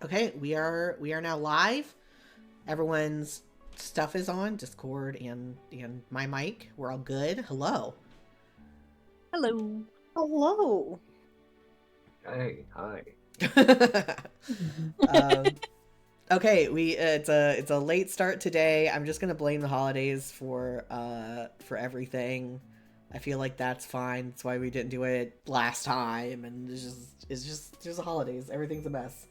Okay, we are now live. Everyone's stuff is on Discord and my mic. We're all good. Hello. Hello. Hello. Hey, hi. um, okay, it's a late start today. I'm just gonna blame the holidays for everything. I feel like that's fine. That's why we didn't do it last time, and it's just the holidays. Everything's a mess.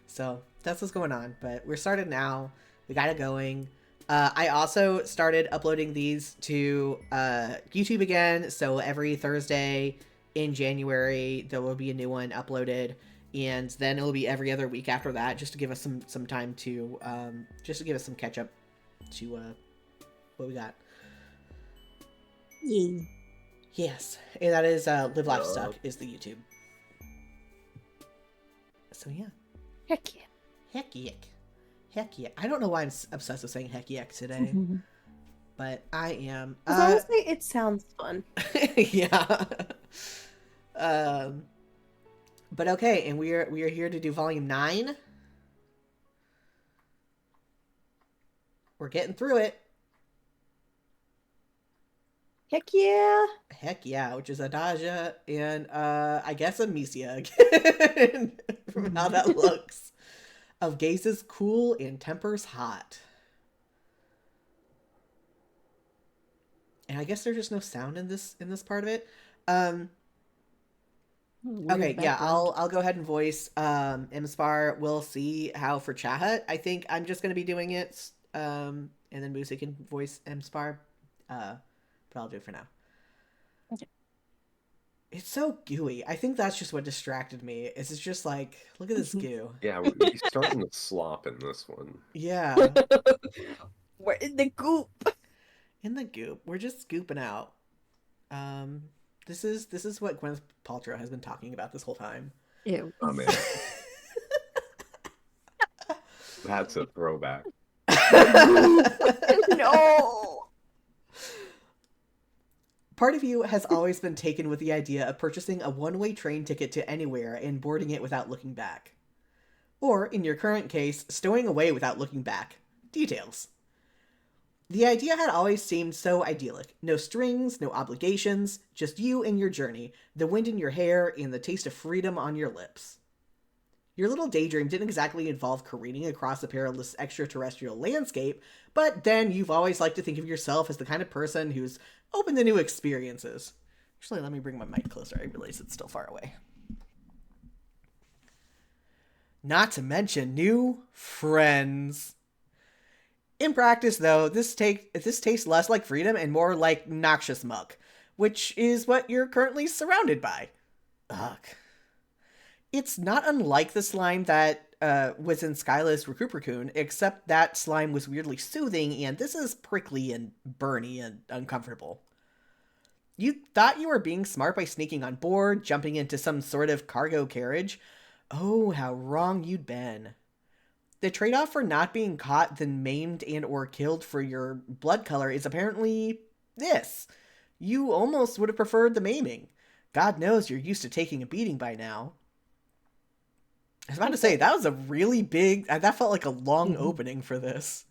So that's what's going on. But we're started now. We got it going. I also started uploading these to YouTube again. So every Thursday in January, there will be a new one uploaded. And then it will be every other week after that, just to give us some time to, just to give us some catch up to what we got. Yay. Yes. And that is Live Life Stuck is the YouTube. So yeah. Heck yeah. Heck yeah. Heck yeah. I don't know why I'm obsessed with saying heck yeah today, but I am. Honestly, it sounds fun. Yeah. But okay, and we are here to do volume 9. We're getting through it. Heck yeah. Heck yeah, which is Adaja and I guess Amicia again from how that looks. Of Gaze's cool and tempers hot. And I guess there's just no sound in this part of it. Okay, yeah, I'll go ahead and voice Imspar. We'll see how for Chahat. I think I'm just gonna be doing it. And then Moosie can voice Imspar. But I'll do it for now. Okay. It's so gooey. I think that's just what distracted me. It's just like, look at this goo. Yeah, we're starting to slop in this one. Yeah. We're in the goop. In the goop. We're just scooping out. This is what Gwyneth Paltrow has been talking about this whole time. Ew. Oh man. That's a throwback. No. Part of you has always been taken with the idea of purchasing a one-way train ticket to anywhere and boarding it without looking back. Or, in your current case, stowing away without looking back. Details. The idea had always seemed so idyllic. No strings, no obligations, just you and your journey, the wind in your hair, and the taste of freedom on your lips. Your little daydream didn't exactly involve careening across a perilous extraterrestrial landscape, but then you've always liked to think of yourself as the kind of person who's open to new experiences. Actually, let me bring my mic closer. I realize it's still far away. Not to mention new friends. In practice, though, this tastes less like freedom and more like noxious muck, which is what you're currently surrounded by. Ugh. It's not unlike the slime that was in Skyla's Recuperacoon, except that slime was weirdly soothing, and this is prickly and burny and uncomfortable. You thought you were being smart by sneaking on board, jumping into some sort of cargo carriage. Oh, how wrong you'd been. The trade-off for not being caught, then maimed and or killed for your blood color is apparently this. You almost would have preferred the maiming. God knows you're used to taking a beating by now. I was about to say, that was a really big... That felt like a long opening for this.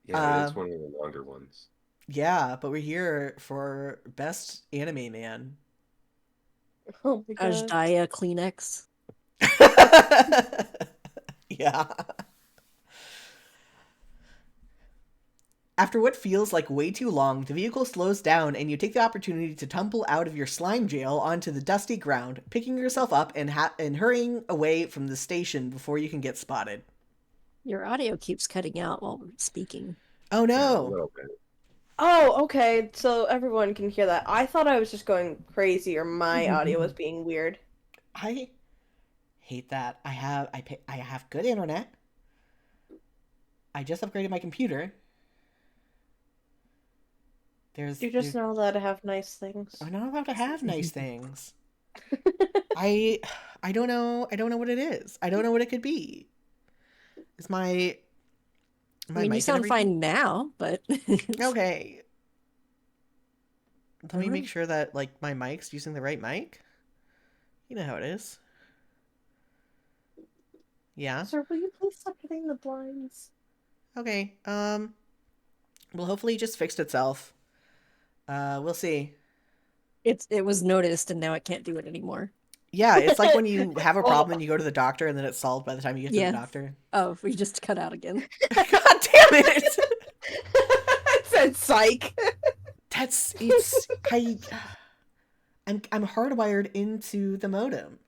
Yeah, it is one of the longer ones. Yeah, but we're here for Best Anime Man. Oh my god. Ajdaya Kleenex. Yeah. After what feels like way too long, the vehicle slows down and you take the opportunity to tumble out of your slime jail onto the dusty ground, picking yourself up and hurrying away from the station before you can get spotted. Your audio keeps cutting out while we're speaking. Oh Yeah, a no! little bit. Oh, okay. So everyone can hear that. I thought I was just going crazy or my audio was being weird. I hate that. I have good internet. I just upgraded my computer. You're just not allowed to have nice things. I'm not allowed to have nice things. I don't know. I don't know what it is. I don't know what it could be. Is my I mean, you sound fine now, but okay. Let me make sure that like my mic's using the right mic. You know how it is. Yeah? Sir, will you please stop hitting the blinds? Okay, well, hopefully it just fixed itself. We'll see. It was noticed and now it can't do it anymore. Yeah, it's like when you have a Oh. problem and you go to the doctor and then it's solved by the time you get to Yeah. the doctor. Oh, we just cut out again. God damn it! I said psych. I'm hardwired into the modem.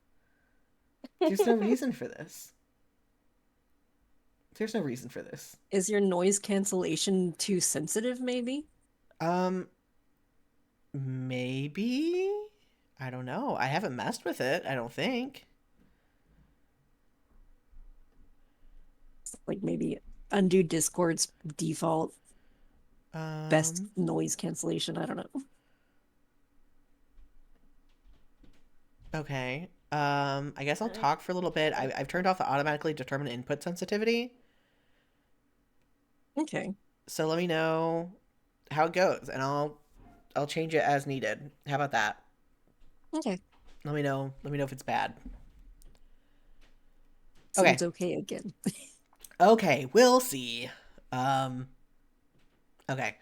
There's no reason for this. There's no reason for this. Is your noise cancellation too sensitive, maybe? Maybe? I don't know. I haven't messed with it, I don't think. Like maybe undo Discord's default best noise cancellation. I don't know. Okay. I guess I'll talk for a little bit. I've turned off the automatically determined input sensitivity. Okay. So let me know how it goes, and I'll change it as needed. How about that? Okay. Let me know if it's bad. Seems okay again. Okay, we'll see. Okay.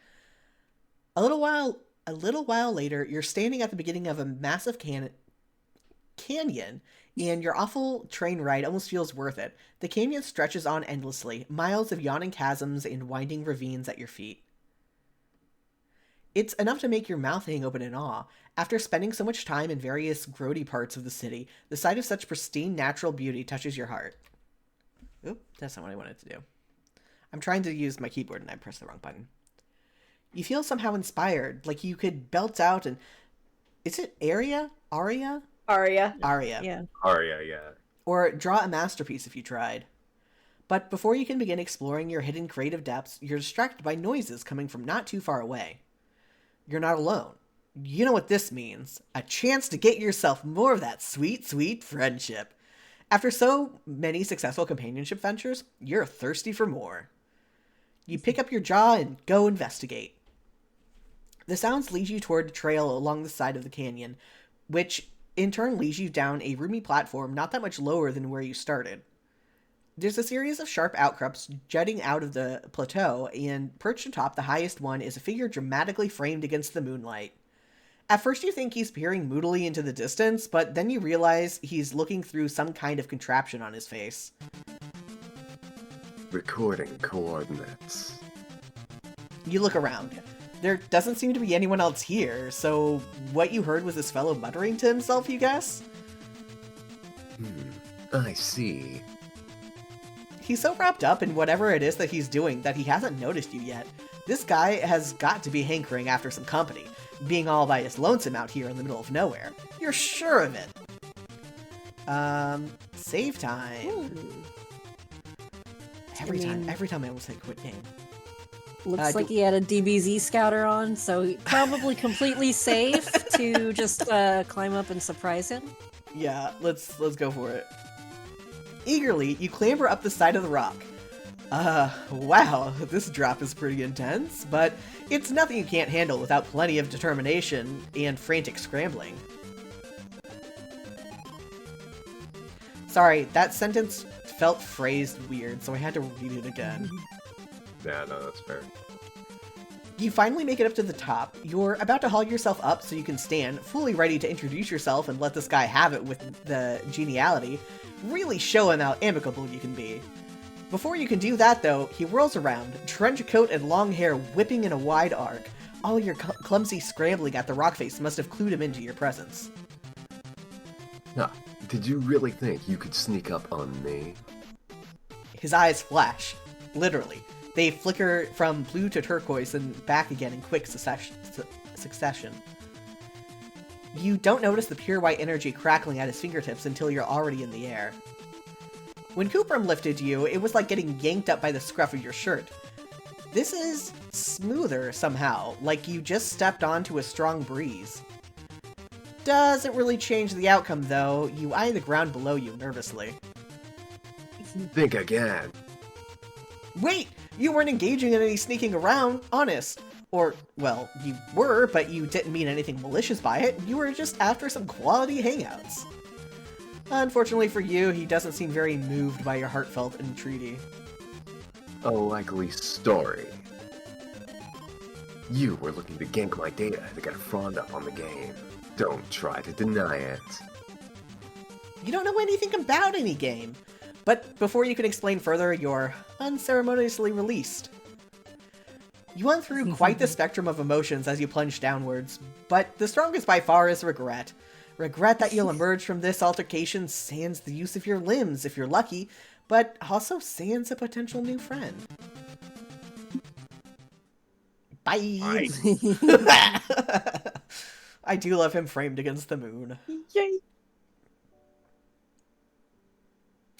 A little while later, you're standing at the beginning of a massive canyon, and your awful train ride almost feels worth it. The canyon stretches on endlessly, miles of yawning chasms and winding ravines at your feet. It's enough to make your mouth hang open in awe. After spending so much time in various grody parts of the city, the sight of such pristine natural beauty touches your heart. Oop, that's not what I wanted to do. I'm trying to use my keyboard and I pressed the wrong button. You feel somehow inspired, like you could belt out and... Is it Aria? Aria. Aria. Yeah. Aria, yeah. Or draw a masterpiece if you tried. But before you can begin exploring your hidden creative depths, you're distracted by noises coming from not too far away. You're not alone. You know what this means. A chance to get yourself more of that sweet, sweet friendship. After so many successful companionship ventures, you're thirsty for more. You pick up your jaw and go investigate. The sounds lead you toward a trail along the side of the canyon, which in turn leads you down a roomy platform not that much lower than where you started. There's a series of sharp outcrops jutting out of the plateau, and perched atop the highest one is a figure dramatically framed against the moonlight. At first you think he's peering moodily into the distance, but then you realize he's looking through some kind of contraption on his face. Recording coordinates. You look around. There doesn't seem to be anyone else here, so what you heard was this fellow muttering to himself, you guess? I see. He's so wrapped up in whatever it is that he's doing that he hasn't noticed you yet. This guy has got to be hankering after some company, being all by his lonesome out here in the middle of nowhere. You're sure of it. Save time. Ooh. Every time I almost say quit game. Looks like he had a DBZ scouter on, so probably completely safe to just climb up and surprise him. Yeah, let's go for it. Eagerly, you clamber up the side of the rock. Wow, this drop is pretty intense, but it's nothing you can't handle without plenty of determination and frantic scrambling. Sorry, that sentence felt phrased weird, so I had to read it again. Yeah, no, that's fair. You finally make it up to the top. You're about to haul yourself up so you can stand, fully ready to introduce yourself and let this guy have it with the geniality. Really show him how amicable you can be. Before you can do that, though, he whirls around, trench coat and long hair whipping in a wide arc. All your clumsy scrambling at the rock face must have clued him into your presence. Ah, did you really think you could sneak up on me? His eyes flash. Literally. They flicker from blue to turquoise and back again in quick succession. You don't notice the pure white energy crackling at his fingertips until you're already in the air. When Coopram lifted you, it was like getting yanked up by the scruff of your shirt. This is smoother somehow, like you just stepped onto a strong breeze. Doesn't really change the outcome though. You eye the ground below you nervously. Think again. Wait! You weren't engaging in any sneaking around, honest. Or, well, you were, but you didn't mean anything malicious by it. You were just after some quality hangouts. Unfortunately for you, he doesn't seem very moved by your heartfelt entreaty. A likely story. You were looking to gank my data to get a frond up on the game. Don't try to deny it. You don't know anything about any game. But before you can explain further, you're unceremoniously released. You went through quite the spectrum of emotions as you plunged downwards, but the strongest by far is regret. Regret that you'll emerge from this altercation sans the use of your limbs if you're lucky, but also sans a potential new friend. Bye! I do love him framed against the moon. Yay!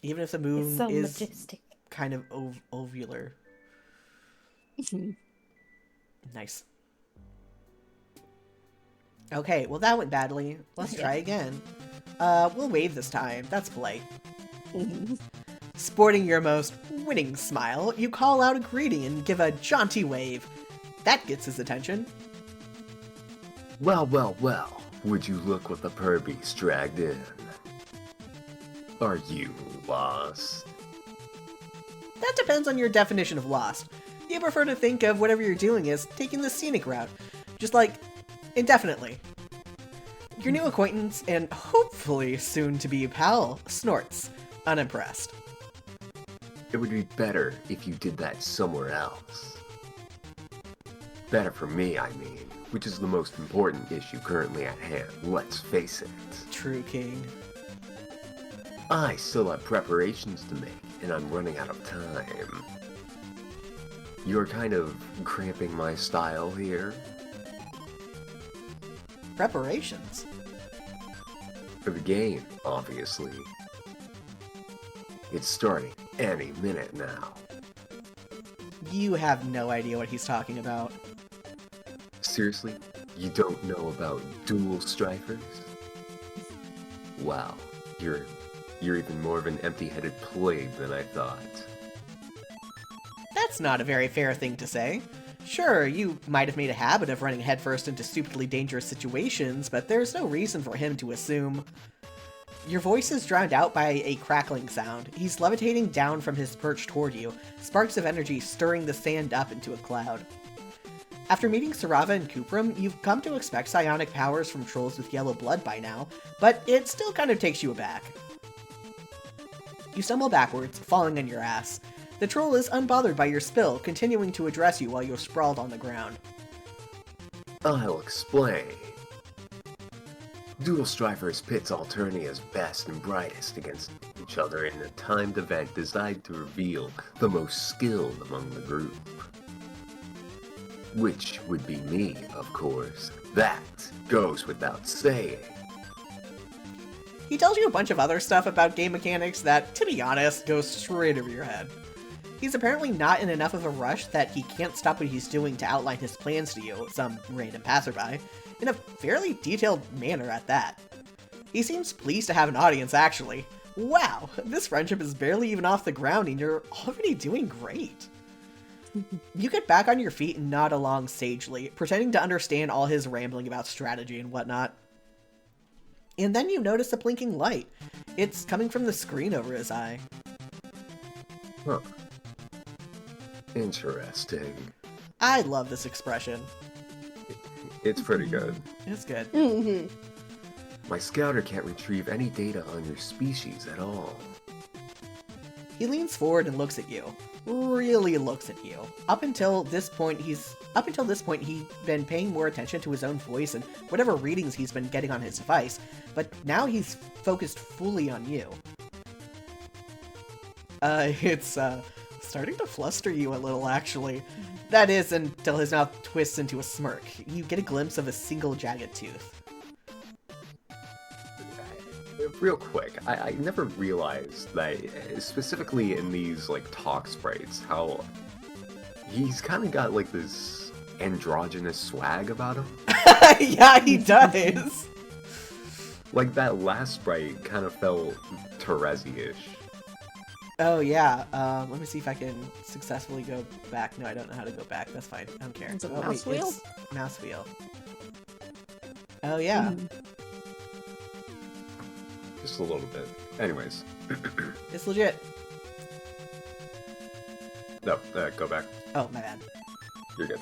Even if the moon It's so is majestic. kind of ovular. Nice. Okay, well that went badly. Let's try again. We'll wave this time. That's polite. Sporting your most winning smile, you call out a greeting and give a jaunty wave. That gets his attention. Well, well, well. Would you look what the Purbe's dragged in? Are you lost? That depends on your definition of lost. You prefer to think of whatever you're doing as taking the scenic route. Just like, indefinitely. Your new acquaintance, and hopefully soon-to-be pal, snorts, unimpressed. It would be better if you did that somewhere else. Better for me, I mean, which is the most important issue currently at hand, let's face it. True, King. I still have preparations to make, and I'm running out of time. You're kind of cramping my style here. Preparations? For the game, obviously. It's starting any minute now. You have no idea what he's talking about. Seriously? You don't know about dual strifers? Wow, you're even more of an empty-headed plebe than I thought. That's not a very fair thing to say. Sure, you might have made a habit of running headfirst into stupidly dangerous situations, but there's no reason for him to assume. Your voice is drowned out by a crackling sound. He's levitating down from his perch toward you, sparks of energy stirring the sand up into a cloud. After meeting Sarava and Kupram, you've come to expect psionic powers from trolls with yellow blood by now, but it still kind of takes you aback. You stumble backwards, falling on your ass. The troll is unbothered by your spill, continuing to address you while you're sprawled on the ground. I'll explain. Dual Strifers pits Alternia's best and brightest against each other in a timed event designed to reveal the most skilled among the group. Which would be me, of course. That goes without saying. He tells you a bunch of other stuff about game mechanics that, to be honest, goes straight over your head. He's apparently not in enough of a rush that he can't stop what he's doing to outline his plans to you, some random passerby, in a fairly detailed manner at that. He seems pleased to have an audience, actually. Wow, this friendship is barely even off the ground and you're already doing great. You get back on your feet and nod along sagely, pretending to understand all his rambling about strategy and whatnot. And then you notice a blinking light. It's coming from the screen over his eye. Huh. Interesting. I love this expression. It's pretty good. It's good. Mm-hmm. My scouter can't retrieve any data on your species at all. He leans forward and looks at you. Really looks at you. Up until this point, he'd been paying more attention to his own voice and whatever readings he's been getting on his device, but now he's focused fully on you. It's starting to fluster you a little, actually. That is, until his mouth twists into a smirk. You get a glimpse of a single jagged tooth. Real quick, I never realized that, specifically in these, like, talk sprites, how he's kind of got, like, this androgynous swag about him. Yeah, he does! Like, that last sprite kind of felt Terezi-ish. Oh, yeah. Let me see if I can successfully go back. No, I don't know how to go back. That's fine. I don't care. It's a Oh, mouse wait, wheel? it's mouse wheel. Oh, yeah. just a little bit. Anyways. It's legit. No, go back. Oh, my bad. You're good.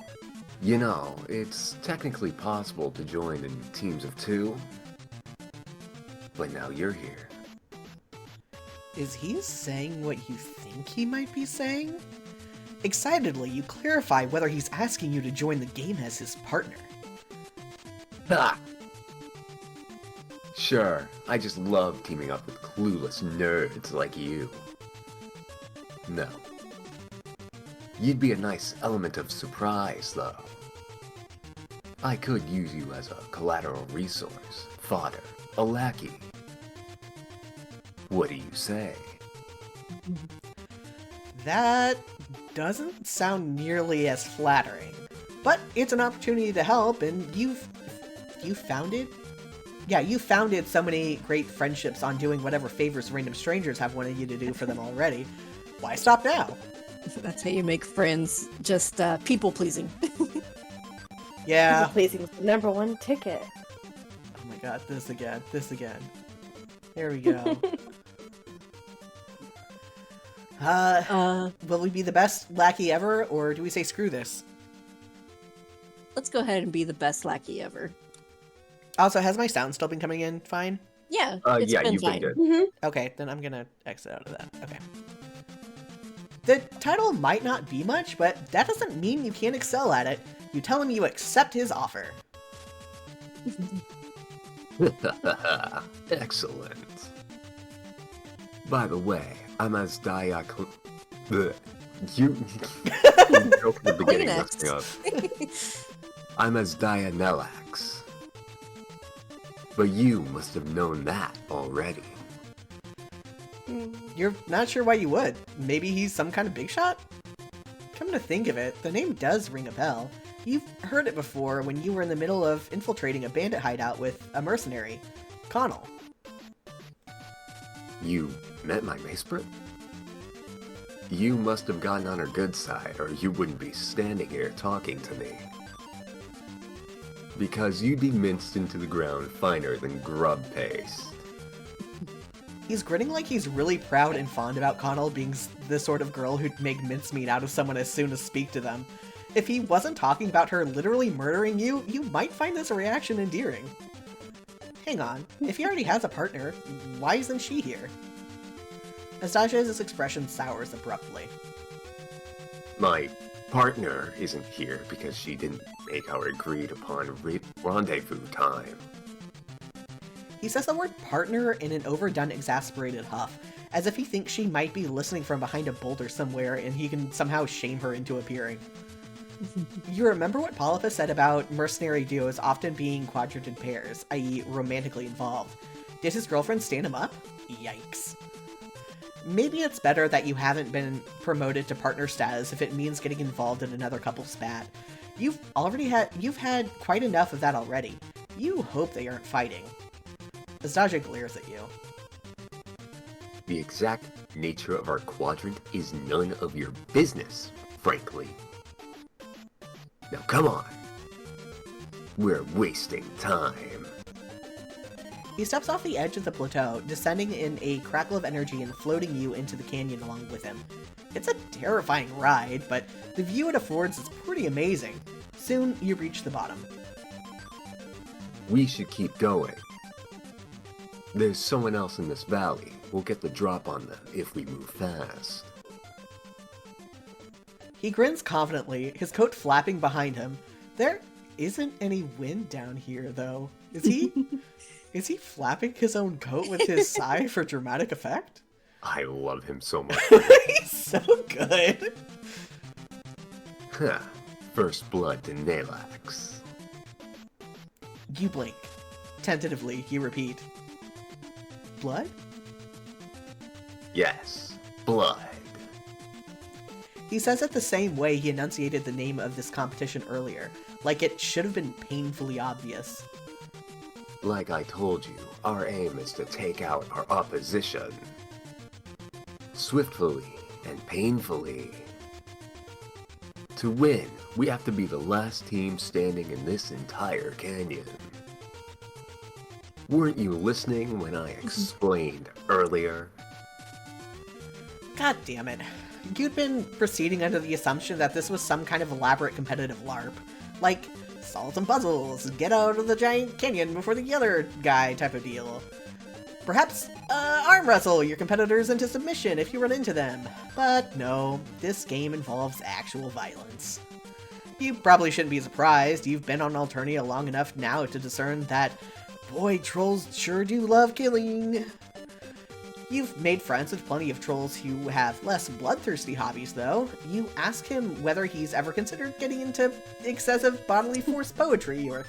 You know, it's technically possible to join in teams of 2. But now you're here. Is he saying what you think he might be saying? Excitedly, you clarify whether he's asking you to join the game as his partner. Ha! Sure, I just love teaming up with clueless nerds like you. No. You'd be a nice element of surprise, though. I could use you as a collateral resource, fodder, a lackey. What do you say? That doesn't sound nearly as flattering, but it's an opportunity to help, and you founded so many great friendships on doing whatever favors random strangers have wanted you to do for them already. Why stop now? So that's how you make friends, just people-pleasing. Yeah. Pleasing is the #1 ticket. Oh my god, this again. Here we go. Will we be the best lackey ever, or do we say screw this? Let's go ahead and be the best lackey ever. Also, has my sound still been coming in fine? Yeah, Yeah, been you've fine. been good. Okay, then I'm gonna exit out of that. Okay. The title might not be much, but that doesn't mean you can't excel at it. You tell him you accept his offer. Excellent. By the way, I'm as You joke in the beginning messed me up. I'm as Dianelax. But you must have known that already. You're not sure why you would. Maybe he's some kind of big shot? Come to think of it, the name does ring a bell. You've heard it before when you were in the middle of infiltrating a bandit hideout with a mercenary, Connell. You met my Maesprit? You must have gotten on her good side, or you wouldn't be standing here talking to me. Because you'd be minced into the ground finer than grub paste. He's grinning like he's really proud and fond about Connell being the sort of girl who'd make mincemeat out of someone as soon as speak to them. If he wasn't talking about her literally murdering you, you might find this reaction endearing. Hang on, if he already has a partner, why isn't she here? Astasia's expression sours abruptly. My partner isn't here because she didn't make our agreed upon rendezvous time. He says the word partner in an overdone, exasperated huff, as if he thinks she might be listening from behind a boulder somewhere and he can somehow shame her into appearing. You remember what Polyphus said about mercenary duos often being quadranted pairs, i.e. romantically involved. Did his girlfriend stand him up? Yikes. Maybe it's better that you haven't been promoted to partner status if it means getting involved in another couple's spat. You've had quite enough of that already. You hope they aren't fighting. Astasia glares at you. The exact nature of our quadrant is none of your business, frankly. Now come on. We're wasting time. He steps off the edge of the plateau, descending in a crackle of energy and floating you into the canyon along with him. It's a terrifying ride, but the view it affords is pretty amazing. Soon, you reach the bottom. We should keep going. There's someone else in this valley. We'll get the drop on them if we move fast. He grins confidently, his coat flapping behind him. There isn't any wind down here, though. Is he? Is he flapping his own coat with his sigh for dramatic effect? I love him so much. He's so good. Huh. First blood to Nalax. You blink. Tentatively, you repeat. Blood? Yes, blood. He says it the same way he enunciated the name of this competition earlier, like it should have been painfully obvious. Like I told you, our aim is to take out our opposition. Swiftly and painfully. To win, we have to be the last team standing in this entire canyon. Weren't you listening when I explained earlier? God damn it. You'd been proceeding under the assumption that this was some kind of elaborate competitive LARP. Like, solve some puzzles, get out of the giant canyon before the other guy type of deal. Perhaps, arm wrestle your competitors into submission if you run into them. But no, this game involves actual violence. You probably shouldn't be surprised. You've been on Alternia long enough now to discern that, boy, trolls sure do love killing. You've made friends with plenty of trolls who have less bloodthirsty hobbies, though. You ask him whether he's ever considered getting into excessive bodily force poetry or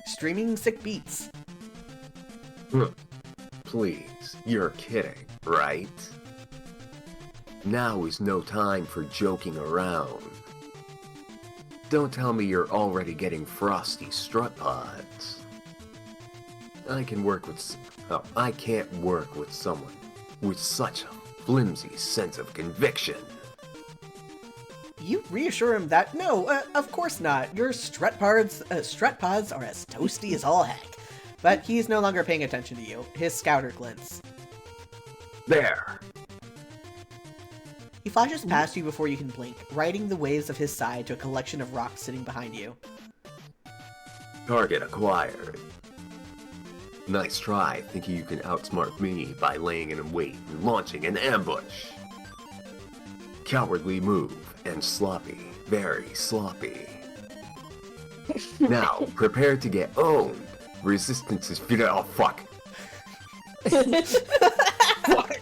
streaming sick beats. Please, you're kidding, right? Now is no time for joking around. Don't tell me you're already getting frosty strut pods. I can't work with someone with such a flimsy sense of conviction. You reassure him that, no, of course not. Your strut pods are as toasty as all heck. But he's no longer paying attention to you. His scouter glints. There! He flashes past you before you can blink, riding the waves of his side to a collection of rocks sitting behind you. Target acquired. Nice try thinking you can outsmart me by laying in wait and launching an ambush. Cowardly move and sloppy, very sloppy. Now, prepare to get owned. Resistance is futile. Oh, fuck. Fuck.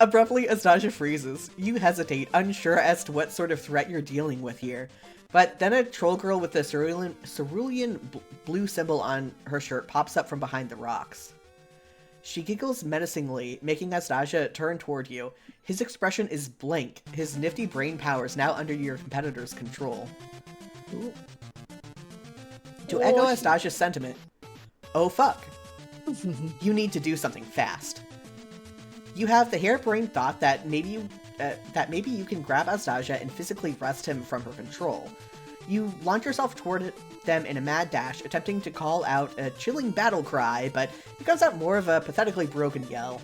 Abruptly, Astasia freezes. You hesitate, unsure as to what sort of threat you're dealing with here. But then a troll girl with the cerulean blue symbol on her shirt pops up from behind the rocks. She giggles menacingly, making Astasia turn toward you. His expression is blank, his nifty brain powers now under your competitor's control. Ooh. To echo Astasia's sentiment, oh fuck, you need to do something fast. You have the harebrained thought that maybe you can grab Astasia and physically wrest him from her control. You launch yourself toward them in a mad dash, attempting to call out a chilling battle cry, but it comes out more of a pathetically broken yell.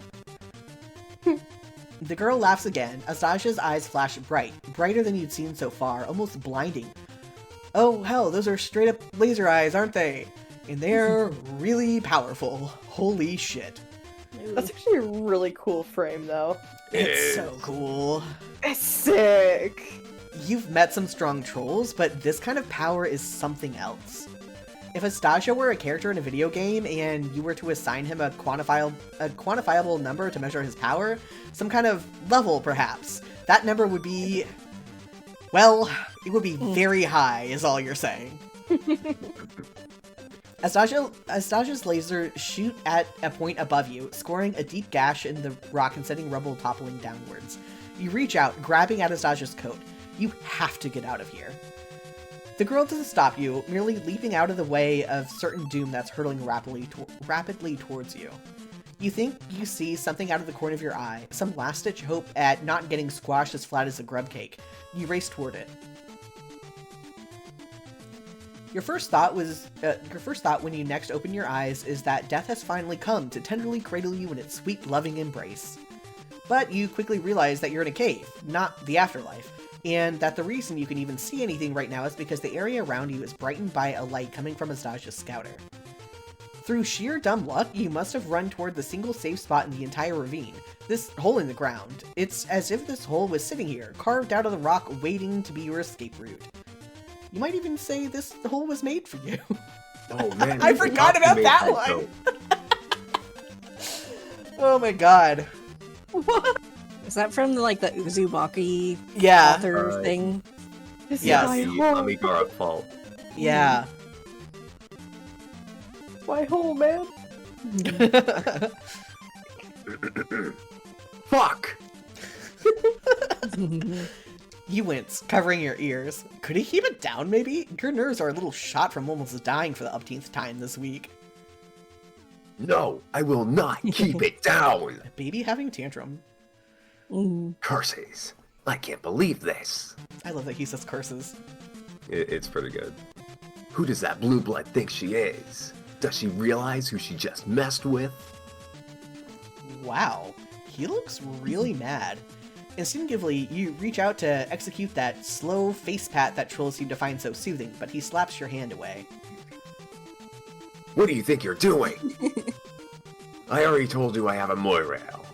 The girl laughs again. Astasia's eyes flash bright, brighter than you'd seen so far, almost blinding. Oh hell, those are straight up laser eyes, aren't they? And they're really powerful. Holy shit. That's actually a really cool frame, though. It's so cool. It's sick! You've met some strong trolls, but this kind of power is something else. If Astasia were a character in a video game and you were to assign him a quantifiable number to measure his power, some kind of level perhaps, that number would be, well, it would be very high is all you're saying. Astasia's lasers shoot at a point above you, scoring a deep gash in the rock and sending rubble toppling downwards. You reach out, grabbing at Astasia's coat. You have to get out of here. The girl doesn't stop you, merely leaping out of the way of certain doom that's hurtling rapidly towards you. You think you see something out of the corner of your eye, some last-ditch hope at not getting squashed as flat as a grub cake. You race toward it. Your first thought when you next open your eyes is that death has finally come to tenderly cradle you in its sweet, loving embrace. But you quickly realize that you're in a cave, not the afterlife, and that the reason you can even see anything right now is because the area around you is brightened by a light coming from Astasia's scouter. Through sheer dumb luck, you must have run toward the single safe spot in the entire ravine, this hole in the ground. It's as if this hole was sitting here, carved out of the rock, waiting to be your escape route. You might even say this hole was made for you. Oh man, I forgot about that one! Oh my god. What? Is that from like the Uzumaki Yeah. author thing? This Yes. is my The home. Amigara fault. Yeah. My home, man. Fuck! You wince, covering your ears. Could he keep it down, maybe? Your nerves are a little shot from almost dying for the upteenth time this week. No, I will not keep it down! A baby having a tantrum. Curses. I can't believe this. I love that he says curses. It's pretty good. Who does that blue blood think she is? Does she realize who she just messed with? Wow, he looks really mad. Instinctively, you reach out to execute that slow face pat that trolls seem to find so soothing, but he slaps your hand away. What do you think you're doing? I already told you I have a moirail.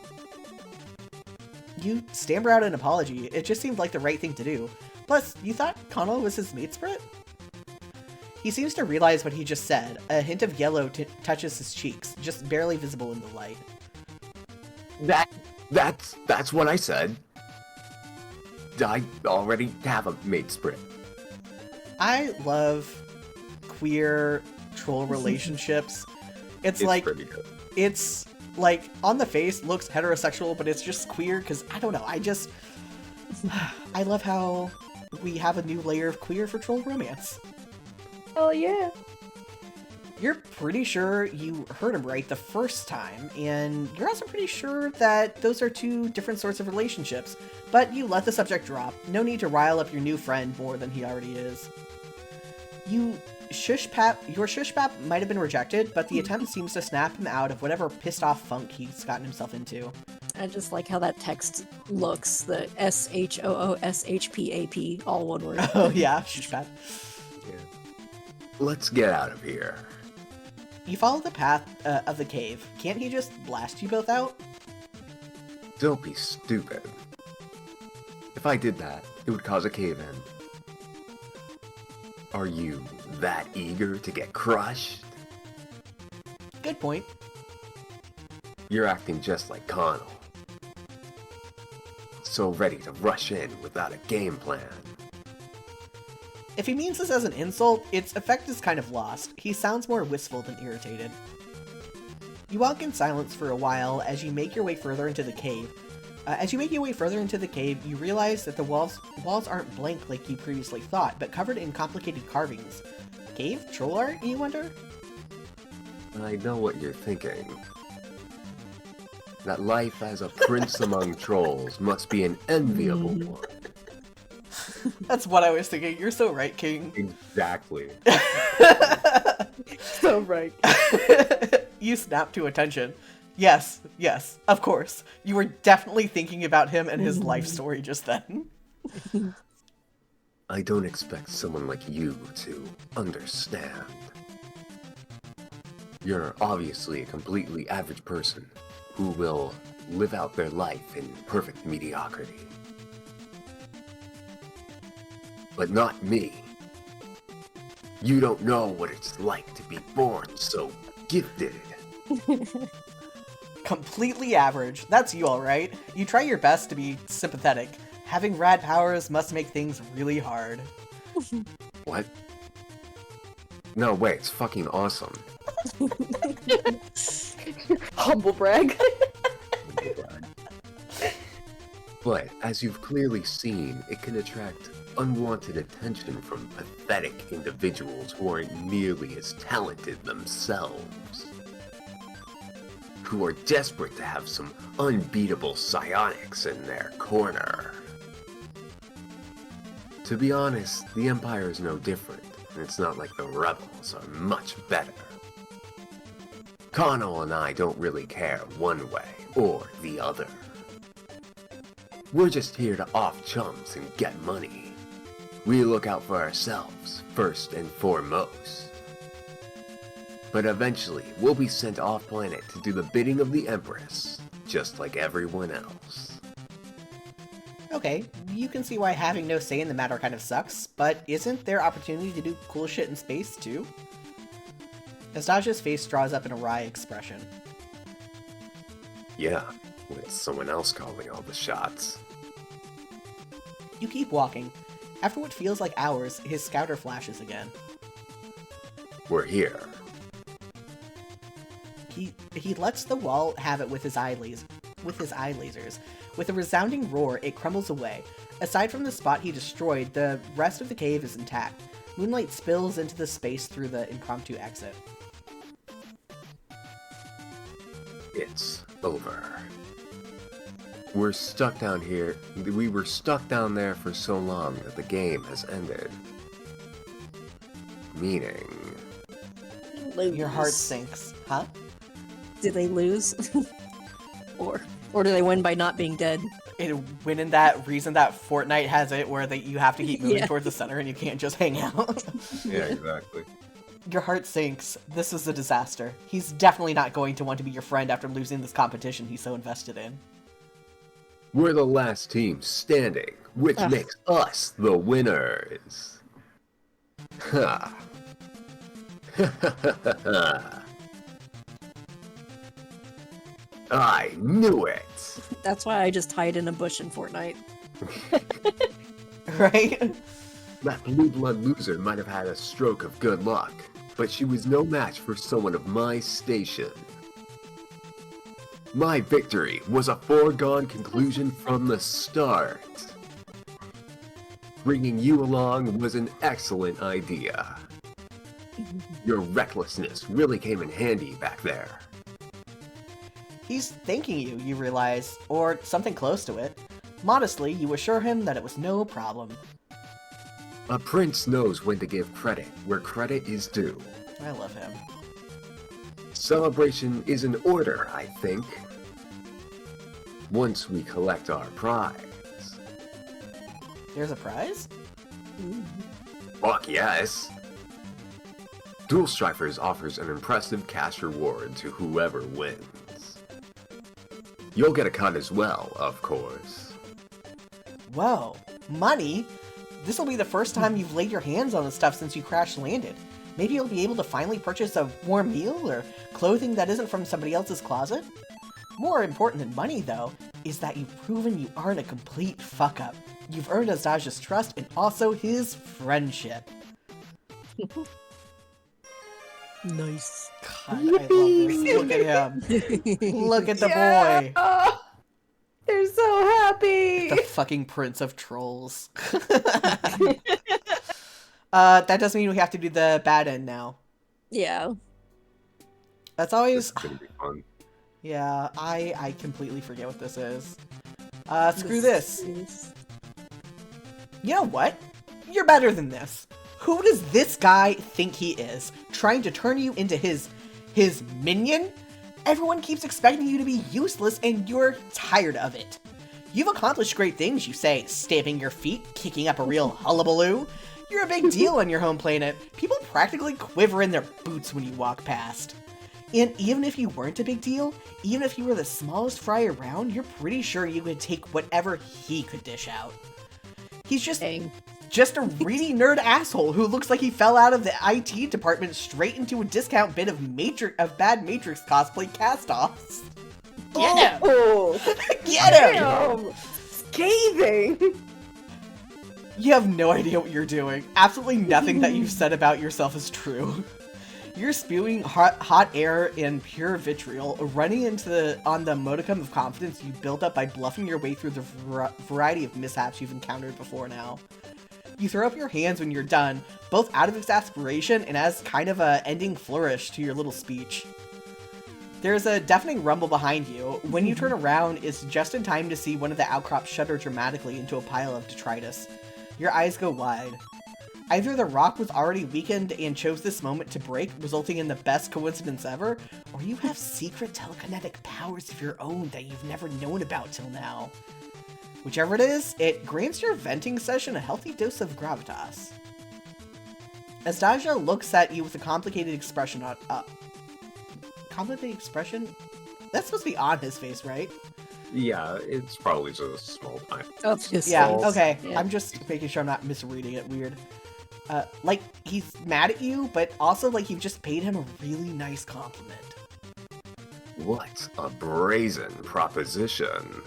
You stammer out an apology. It just seemed like the right thing to do. Plus, you thought Connell was his mate sprite? He seems to realize what he just said. A hint of yellow touches his cheeks, just barely visible in the light. That's what I said. I already have a mate sprite. I love queer troll relationships. It's like, pretty good. it's like on the face looks heterosexual, but it's just queer because I don't know. I love how we have a new layer of queer for troll romance. Oh yeah. You're pretty sure you heard him right the first time, and you're also pretty sure that those are two different sorts of relationships, but you let the subject drop. No need to rile up your new friend more than he already is. Your shush pap might have been rejected, but the attempt seems to snap him out of whatever pissed off funk he's gotten himself into. I just like how that text looks. The SHOOSHPAP, all one word. Oh yeah, shush pap. Yeah. Let's get out of here. You follow the path of the cave. Can't he just blast you both out? Don't be stupid. If I did that, it would cause a cave-in. Are you that eager to get crushed? Good point. You're acting just like Connell. So ready to rush in without a game plan. If he means this as an insult, its effect is kind of lost. He sounds more wistful than irritated. You walk in silence for a while as you make your way further into the cave. You realize that the walls aren't blank like you previously thought, but covered in complicated carvings. Cave? Troll art, you wonder? I know what you're thinking. That life as a prince among trolls must be an enviable one. That's what I was thinking. You're so right, King. Exactly. So right. You snap to attention. Yes, of course. You were definitely thinking about him and his life story just then. I don't expect someone like you to understand. You're obviously a completely average person who will live out their life in perfect mediocrity. But not me. You don't know what it's like to be born so gifted. Completely average. That's you, alright. You try your best to be sympathetic. Having rad powers must make things really hard. What? No, wait, it's fucking awesome. Humble brag. But, as you've clearly seen, it can attract unwanted attention from pathetic individuals who aren't nearly as talented themselves. Who are desperate to have some unbeatable psionics in their corner. To be honest, the Empire is no different, and it's not like the rebels are much better. Connell and I don't really care one way or the other. We're just here to off chumps and get money. We look out for ourselves, first and foremost. But eventually, we'll be sent off-planet to do the bidding of the Empress, just like everyone else. Okay, you can see why having no say in the matter kind of sucks, but isn't there opportunity to do cool shit in space, too? Nastassia's face draws up in a wry expression. Yeah, with someone else calling all the shots. You keep walking. After what feels like hours, his scouter flashes again. We're here. He lets the wall have it with his eye lasers. With a resounding roar, it crumbles away. Aside from the spot he destroyed, the rest of the cave is intact. Moonlight spills into the space through the impromptu exit. It's over. We're stuck down here. We were stuck down there for so long that the game has ended. Meaning... lose? Your heart sinks. Huh? Did they lose? or do they win by not being dead? When in that reason that Fortnite has it where you have to keep moving Yeah. towards the center and you can't just hang out. Yeah, exactly. Your heart sinks. This is a disaster. He's definitely not going to want to be your friend after losing this competition he's so invested in. We're the last team standing, which Ugh. makes us the winners. Ha. I knew it. That's why I just hide in a bush in Fortnite. Right? That blue blood loser might have had a stroke of good luck, but she was no match for someone of my station. My victory was a foregone conclusion from the start. Bringing you along was an excellent idea. Your recklessness really came in handy back there. He's thanking you, you realize, or something close to it. Modestly, you assure him that it was no problem. A prince knows when to give credit where credit is due. I love him. Celebration is in order, I think. Once we collect our prize. There's a prize? Fuck yes! Dual Strifers offers an impressive cash reward to whoever wins. You'll get a cut as well, of course. Whoa, money? This'll be the first time you've laid your hands on the stuff since you crash landed. Maybe you'll be able to finally purchase a warm meal or clothing that isn't from somebody else's closet? More important than money, though, is that you've proven you aren't a complete fuck-up. You've earned Azdaja's trust and also his friendship. Nice. God, I love this. Look at him. Look at the boy. Oh, they're so happy. The fucking prince of trolls. That does mean we have to do the bad end now. Yeah. That's This always... is gonna be fun. Yeah, I completely forget what this is. Screw this. You know what? You're better than this. Who does this guy think he is? Trying to turn you into his minion? Everyone keeps expecting you to be useless and you're tired of it. You've accomplished great things, you say, stamping your feet, kicking up a real hullabaloo. You're a big deal on your home planet. People practically quiver in their boots when you walk past. And even if you weren't a big deal, even if you were the smallest fry around, you're pretty sure you could take whatever he could dish out. He's just a really nerd asshole who looks like he fell out of the IT department straight into a discount bin of bad Matrix cosplay cast-offs. Get him! Oh, Get him! damn. Scathing. You have no idea what you're doing. Absolutely nothing that you've said about yourself is true. You're spewing hot air and pure vitriol, running on the modicum of confidence you built up by bluffing your way through the variety of mishaps you've encountered before now. You throw up your hands when you're done, both out of exasperation and as kind of a ending flourish to your little speech. There's a deafening rumble behind you. When you turn around, it's just in time to see one of the outcrops shudder dramatically into a pile of detritus. Your eyes go wide. Either the rock was already weakened and chose this moment to break, resulting in the best coincidence ever, or you have secret telekinetic powers of your own that you've never known about till now. Whichever it is, it grants your venting session a healthy dose of gravitas. Azdaja looks at you with a complicated expression on... complicated expression? That's supposed to be on his face, right? Yeah, it's probably just a small time. Oh, just Yeah, souls. okay. Yeah. I'm just making sure I'm not misreading it weird. Like, he's mad at you, but also, like, you've just paid him a really nice compliment. What a brazen proposition.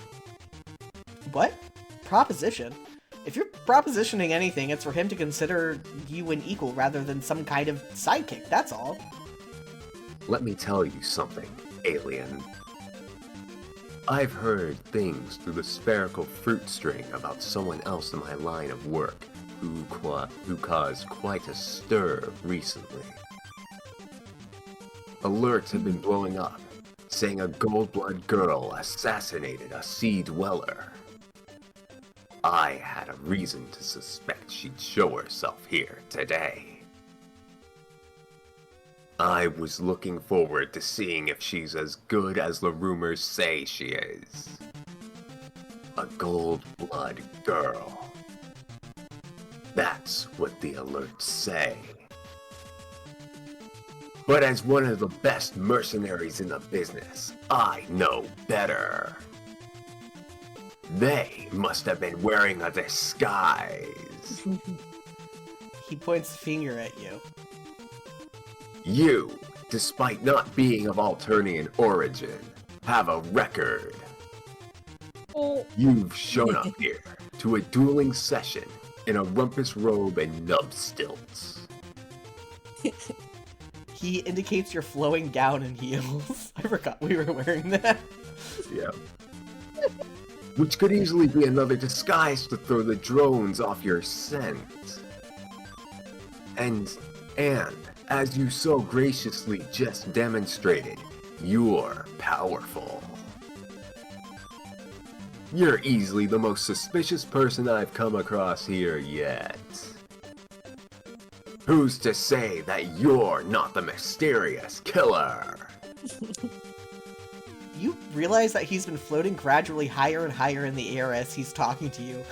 What? Proposition? If you're propositioning anything, it's for him to consider you an equal rather than some kind of sidekick, that's all. Let me tell you something, alien. I've heard things through the spherical fruit string about someone else in my line of work who caused quite a stir recently. Alerts have been blowing up, saying a gold-blood girl assassinated a sea dweller. I had a reason to suspect she'd show herself here today. I was looking forward to seeing if she's as good as the rumors say she is. A gold blood girl. That's what the alerts say. But as one of the best mercenaries in the business, I know better. They must have been wearing a disguise. He points a finger at you. You, despite not being of Alternian origin, have a record. Oh, You've shown up here to a dueling session in a rumpus robe and nub stilts. He indicates your flowing gown and heels. I forgot we were wearing that. Yeah. Which could easily be another disguise to throw the drones off your scent. And, as you so graciously just demonstrated, you're powerful. You're easily the most suspicious person I've come across here yet. Who's to say that you're not the mysterious killer? You realize that he's been floating gradually higher and higher in the air as he's talking to you,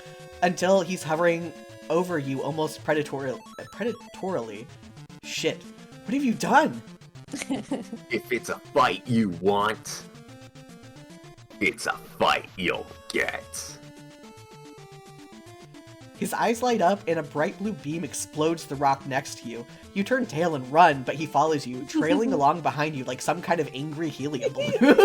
until he's hovering over you almost predatorily. Shit, what have you done? If it's a fight you want, it's a fight you'll get. His eyes light up and a bright blue beam explodes the rock next to you. You turn tail and run, but he follows you, trailing along behind you like some kind of angry helium balloon.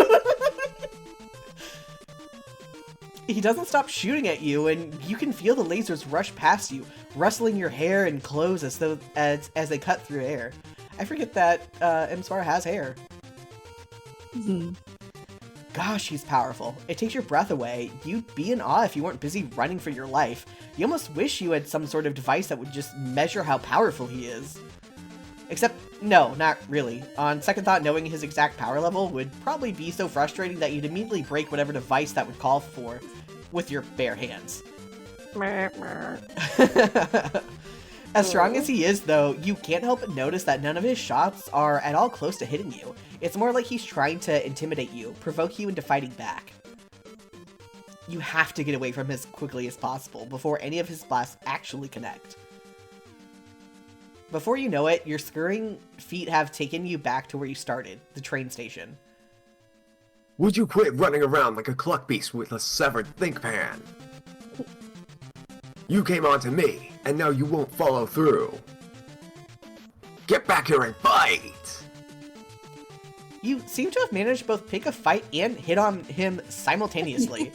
He doesn't stop shooting at you, and you can feel the lasers rush past you, rustling your hair and clothes as they cut through air. I forget that Imswar has hair. Gosh, he's powerful. It takes your breath away. You'd be in awe if you weren't busy running for your life. You almost wish you had some sort of device that would just measure how powerful he is. Except, no, not really. On second thought, knowing his exact power level would probably be so frustrating that you'd immediately break whatever device that would call for with your bare hands. As strong as he is, though, you can't help but notice that none of his shots are at all close to hitting you. It's more like he's trying to intimidate you, provoke you into fighting back. You have to get away from him as quickly as possible before any of his blasts actually connect. Before you know it, your scurrying feet have taken you back to where you started, the train station. Would you quit running around like a cluck beast with a severed think pan? You came on to me, and now you won't follow through. Get back here and fight! You seem to have managed to both pick a fight and hit on him simultaneously.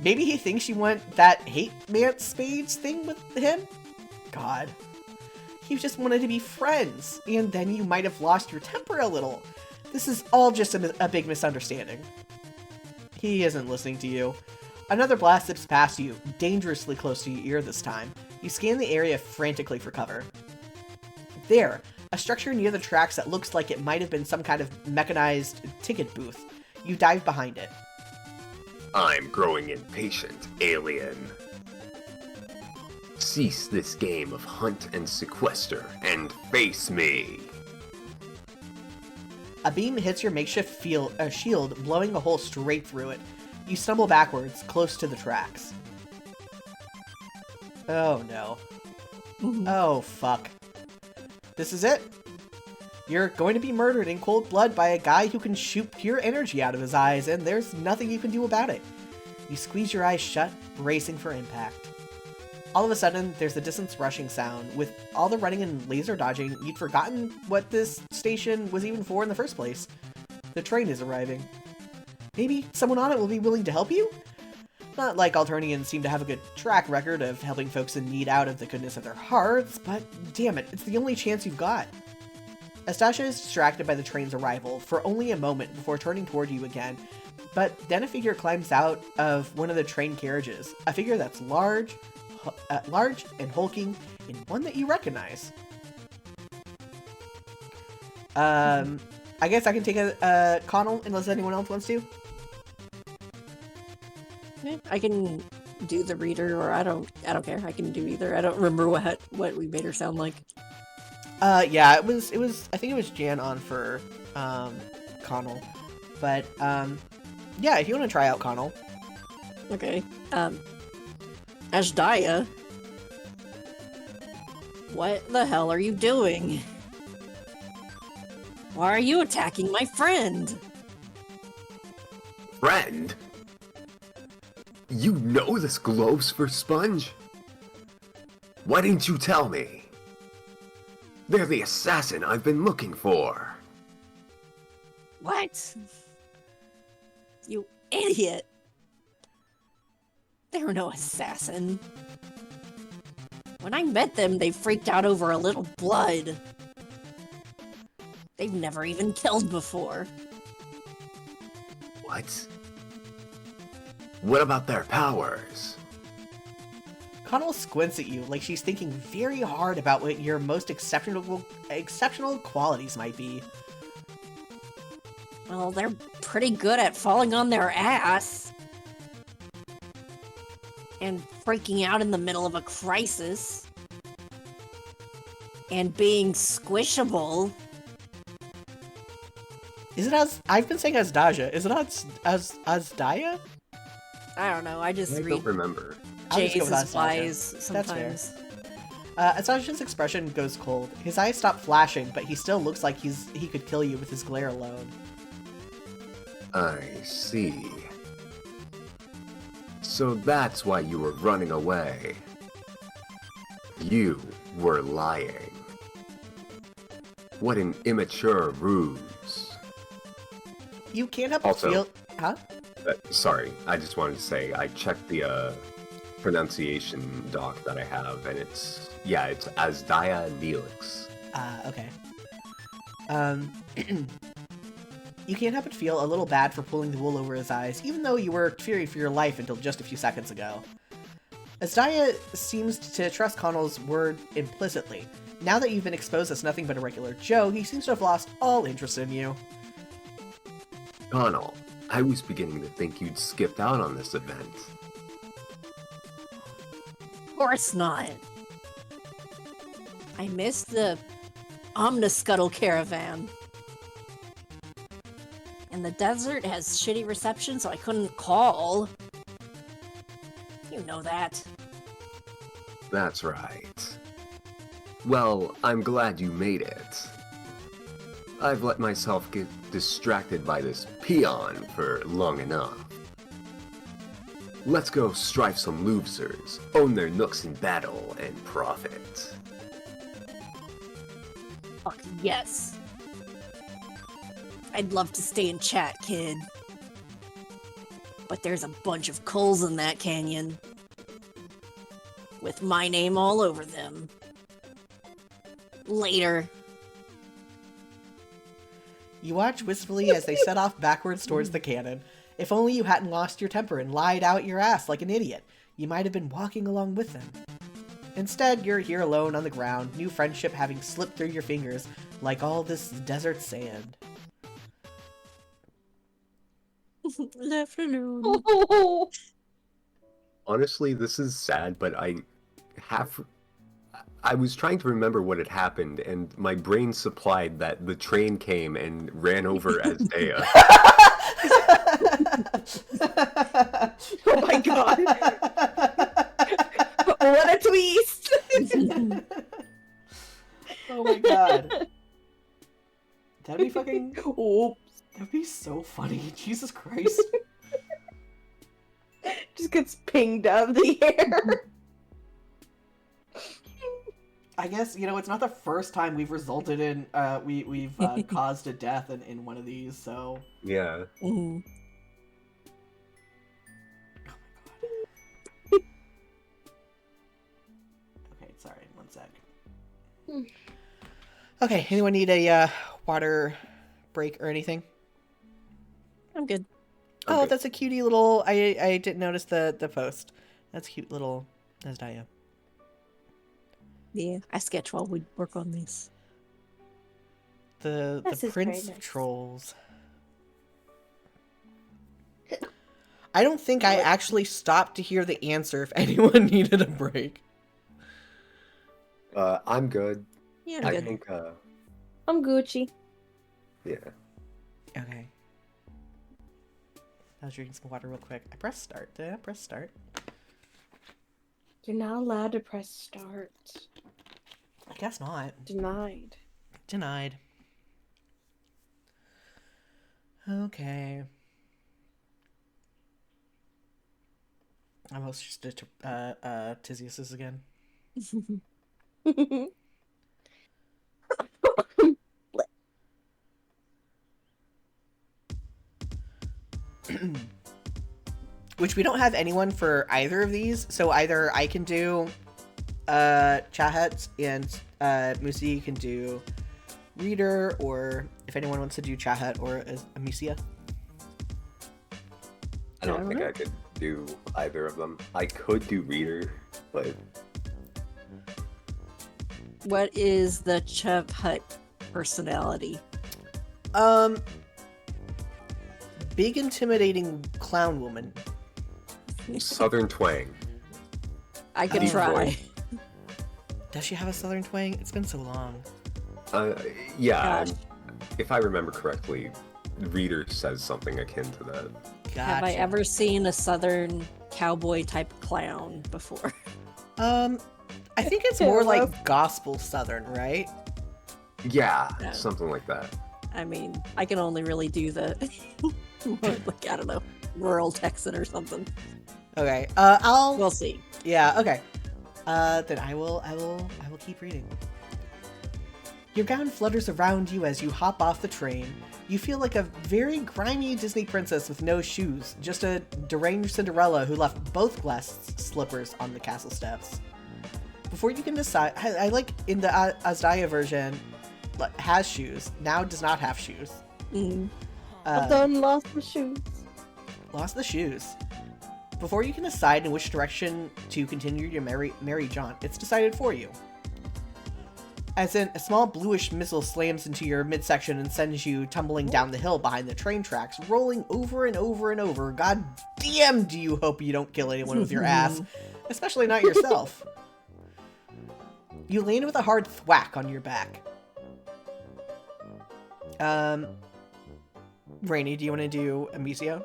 Maybe he thinks you want that hate mance spades thing with him? God. You just wanted to be friends, and then you might have lost your temper a little. This is all just a big misunderstanding. He isn't listening to you. Another blast zips past you, dangerously close to your ear this time. You scan the area frantically for cover. There, a structure near the tracks that looks like it might have been some kind of mechanized ticket booth. You dive behind it. I'm growing impatient, alien. Cease this game of hunt and sequester and face me. A beam hits your makeshift shield, blowing a hole straight through it. You stumble backwards, close to the tracks. Oh no. Oh fuck. This is it. You're going to be murdered in cold blood by a guy who can shoot pure energy out of his eyes, and there's nothing you can do about it. You squeeze your eyes shut, bracing for impact. All of a sudden, there's a distance rushing sound. With all the running and laser dodging, you'd forgotten what this station was even for in the first place. The train is arriving. Maybe someone on it will be willing to help you? Not like Alternians seem to have a good track record of helping folks in need out of the goodness of their hearts, but damn it, it's the only chance you've got. Astasha is distracted by the train's arrival for only a moment before turning toward you again, but then a figure climbs out of one of the train carriages, a figure that's large and hulking, and one that you recognize. I guess I can take a Connell unless anyone else wants to. Yeah, I can do the reader, or I don't care. I can do either. I don't remember what we made her sound like. Yeah, it was, I think it was Jan on for, Connell. But, yeah, if you want to try out Connell. Okay. Ashdaya? What the hell are you doing? Why are you attacking my friend? Friend? You know this gloves for Sponge? Why didn't you tell me? They're the assassin I've been looking for. What? You idiot! They were no assassin. When I met them, they freaked out over a little blood. They've never even killed before. What? What about their powers? Connell squints at you like she's thinking very hard about what your most exceptional qualities might be. Well, they're pretty good at falling on their ass. And freaking out in the middle of a crisis. And being squishable. Is it as I've been saying Asdaja? Is it as Asdaya? I don't know, I just I read don't remember. I'll just go J's with as Asdaja. Y's That's fair. sometimes. Asdaja's expression goes cold. His eyes stop flashing, but he still looks like he could kill you with his glare alone. I see. So that's why you were running away. You were lying. What an immature ruse. You can't help but Also- feel... Huh? Sorry, I just wanted to say, I checked the pronunciation doc that I have, and it's Asdaya Neelix. Okay. You can't help but feel a little bad for pulling the wool over his eyes, even though you were fearing for your life until just a few seconds ago. Asdaya seems to trust Connell's word implicitly. Now that you've been exposed as nothing but a regular Joe, he seems to have lost all interest in you. Connell, I was beginning to think you'd skipped out on this event. Of course not. I missed the Omniscuttle caravan. And the desert has shitty reception, so I couldn't call. You know that. That's right. Well, I'm glad you made it. I've let myself get distracted by this peon for long enough. Let's go strife some losers, own their nooks in battle, and profit. Fuck yes. I'd love to stay in chat, kid. But there's a bunch of coals in that canyon. With my name all over them. Later. You watch wistfully as they set off backwards towards the cannon. If only you hadn't lost your temper and lied out your ass like an idiot. You might have been walking along with them. Instead, you're here alone on the ground, new friendship having slipped through your fingers like all this desert sand. Left alone. Oh, Honestly, this is sad, but I was trying to remember what had happened, and my brain supplied that the train came and ran over Asdaya. oh my god. What a twist! Oh my god. That'd be fucking... Oops. That'd be so funny. Jesus Christ. Just gets pinged out of the air. I guess, you know, it's not the first time we've resulted in, we've caused a death in one of these, so... Yeah. Mhm. Oh my god. Okay, sorry, one sec. Okay, anyone need a, water break or anything? I'm good. Oh, Okay. that's a cutie little... I didn't notice the post. That's cute little Asdaya. Yeah, I sketch while we work on this. The This is Prince very of nice. Trolls. I don't think I actually stopped to hear the answer if anyone needed a break. I'm good. Yeah, I'm I good. think, I'm Gucci. yeah. Okay. I was drinking some water real quick. I pressed start. Did I press start? You're not allowed to press start. I guess not. Denied. Denied. Okay. Almost just did Tizius's again. Which we don't have anyone for either of these, so either I can do Chahat and Moosie can do Reader, or if anyone wants to do Chahat or Amicia. I don't think I could do either of them. I could do Reader, but What is the Chubb Hut personality? Big intimidating clown woman. Southern Twang. I can Deep try. voice. Does she have a southern twang? It's been so long. Yeah, Gosh. if I remember correctly, Reader says something akin to that. Gotcha. Have I ever seen a southern cowboy type clown before? I think it's more like gospel southern, right? Yeah, Yeah. something like that. I mean, I can only really do the like, I don't know, rural Texan or something. Okay. I'll. We'll see. Yeah. Okay. Then I will keep reading. Your gown flutters around you as you hop off the train. You feel like a very grimy Disney princess with no shoes, just a deranged Cinderella who left both glass slippers on the castle steps. Before you can decide, I like in the Azdaya version, has shoes, now does not have shoes. I've done lost the shoes. Lost the shoes. Before you can decide in which direction to continue your merry jaunt, it's decided for you. As in, a small bluish missile slams into your midsection and sends you tumbling down the hill behind the train tracks, rolling over and over and over. God damn, do you hope you don't kill anyone with your ass, especially not yourself. You land with a hard thwack on your back. Rainy, do you want to do Amicio?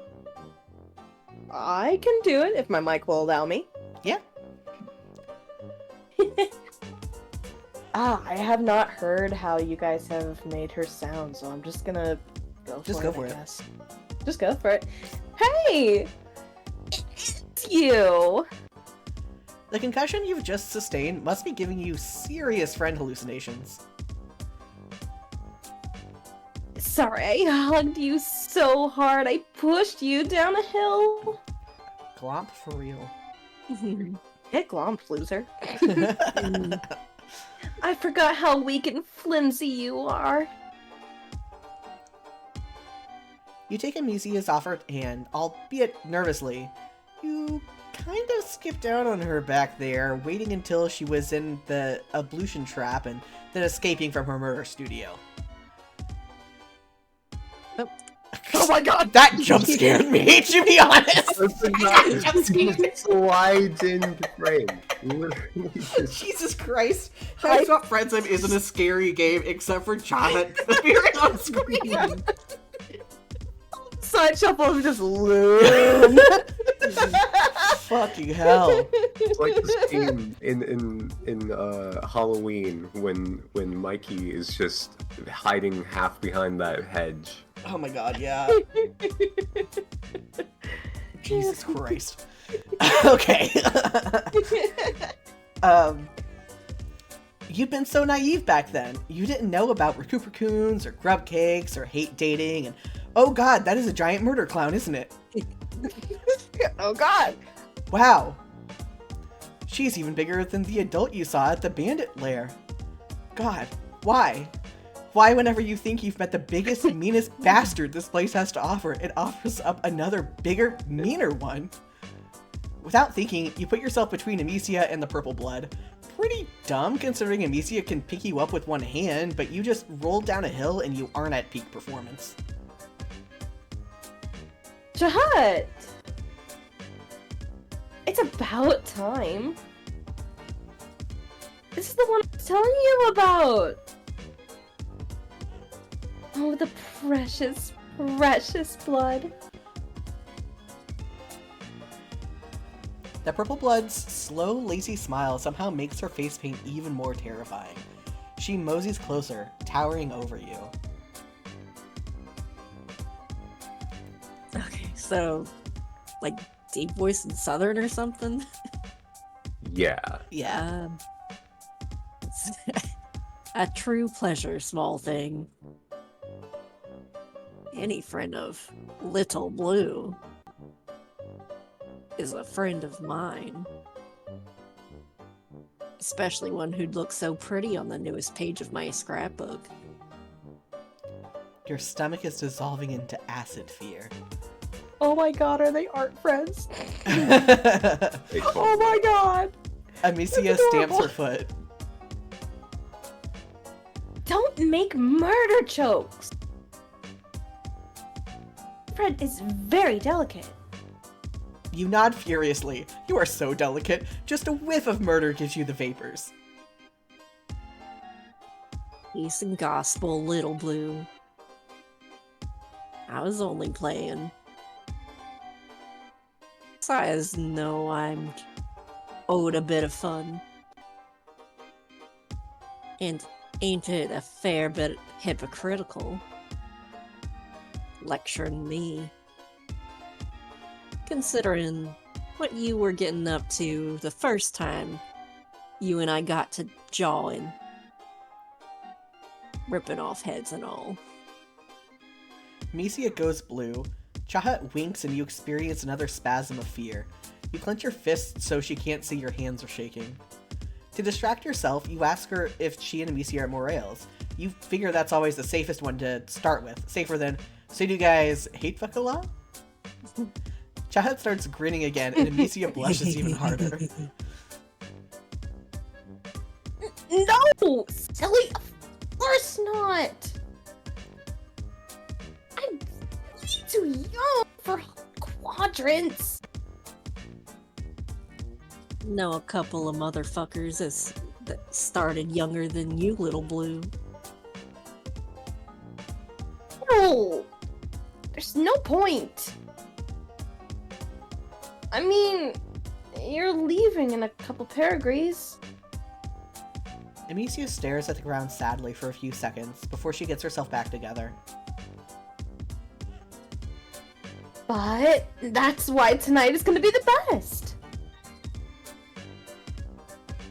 I can do it if my mic will allow me. Yeah. I have not heard how you guys have made her sound, so I'm just gonna go for it. I guess. Just go for it. Hey! It's you! The concussion you've just sustained must be giving you serious friend hallucinations. Sorry, I hugged you so hard, I pushed you down a hill. Glomp for real. Get glomped, loser. I forgot how weak and flimsy you are. You take Amicia's offered hand, albeit nervously. You kind of skip down on her back there, waiting until she was in the ablution trap and then escaping from her murder studio. Oh my god, that jump scared me, to be honest! Slides into frame. Literally just... Jesus Christ. Hiveswap Friendsim isn't a scary game except for Janet appearing on screen. Side shuffle just loom. Fucking hell. It's like this scene in Halloween when Mikey is just hiding half behind that hedge. Oh my god, yeah. Jesus Christ. Okay. You've been so naive back then. You didn't know about Raccoons or grub cakes or hate dating, and oh god, that is a giant murder clown, isn't it? Oh god. Wow. She's even bigger than the adult you saw at the bandit lair. God, why? Why, whenever you think you've met the biggest, meanest bastard this place has to offer, it offers up another bigger, meaner one? Without thinking, you put yourself between Amicia and the purple blood. Pretty dumb, considering Amicia can pick you up with one hand, but you just rolled down a hill and you aren't at peak performance. Jahat! It's about time. This is the one I was telling you about! Oh, the precious, precious blood. That purple blood's slow, lazy smile somehow makes her face paint even more terrifying. She moseys closer, towering over you. Okay, so, like, deep voice and southern or something? Yeah. Yeah. A true pleasure, small thing. Any friend of Little Blue is a friend of mine. Especially one who'd look so pretty on the newest page of my scrapbook. Your stomach is dissolving into acid fear. Oh my god, are they art friends? They Oh my god! Amicia stamps her foot. Don't make murder jokes! Fred is very delicate. You nod furiously. You are so delicate. Just a whiff of murder gives you the vapors. Peace and gospel, Little Blue. I was only playing. Besides, no, I'm owed a bit of fun. And ain't it a fair bit hypocritical? Lecturing me. Considering what you were getting up to the first time you and I got to jawing. Ripping off heads and all. Amicia goes blue. Chahat winks and you experience another spasm of fear. You clench your fists so she can't see your hands are shaking. To distract yourself, you ask her if she and Amicia are Morales. You figure that's always the safest one to start with. Safer than, so do you guys hate fuck a lot? Chahat starts grinning again and Amicia blushes even harder. No! Silly! Of course not! I'm way too young for quadrants! Know a couple of motherfuckers that started younger than you, Little Blue. No! There's no point! I mean, you're leaving in a couple paragraphs. Amicia stares at the ground sadly for a few seconds before she gets herself back together. But that's why tonight is gonna be the best!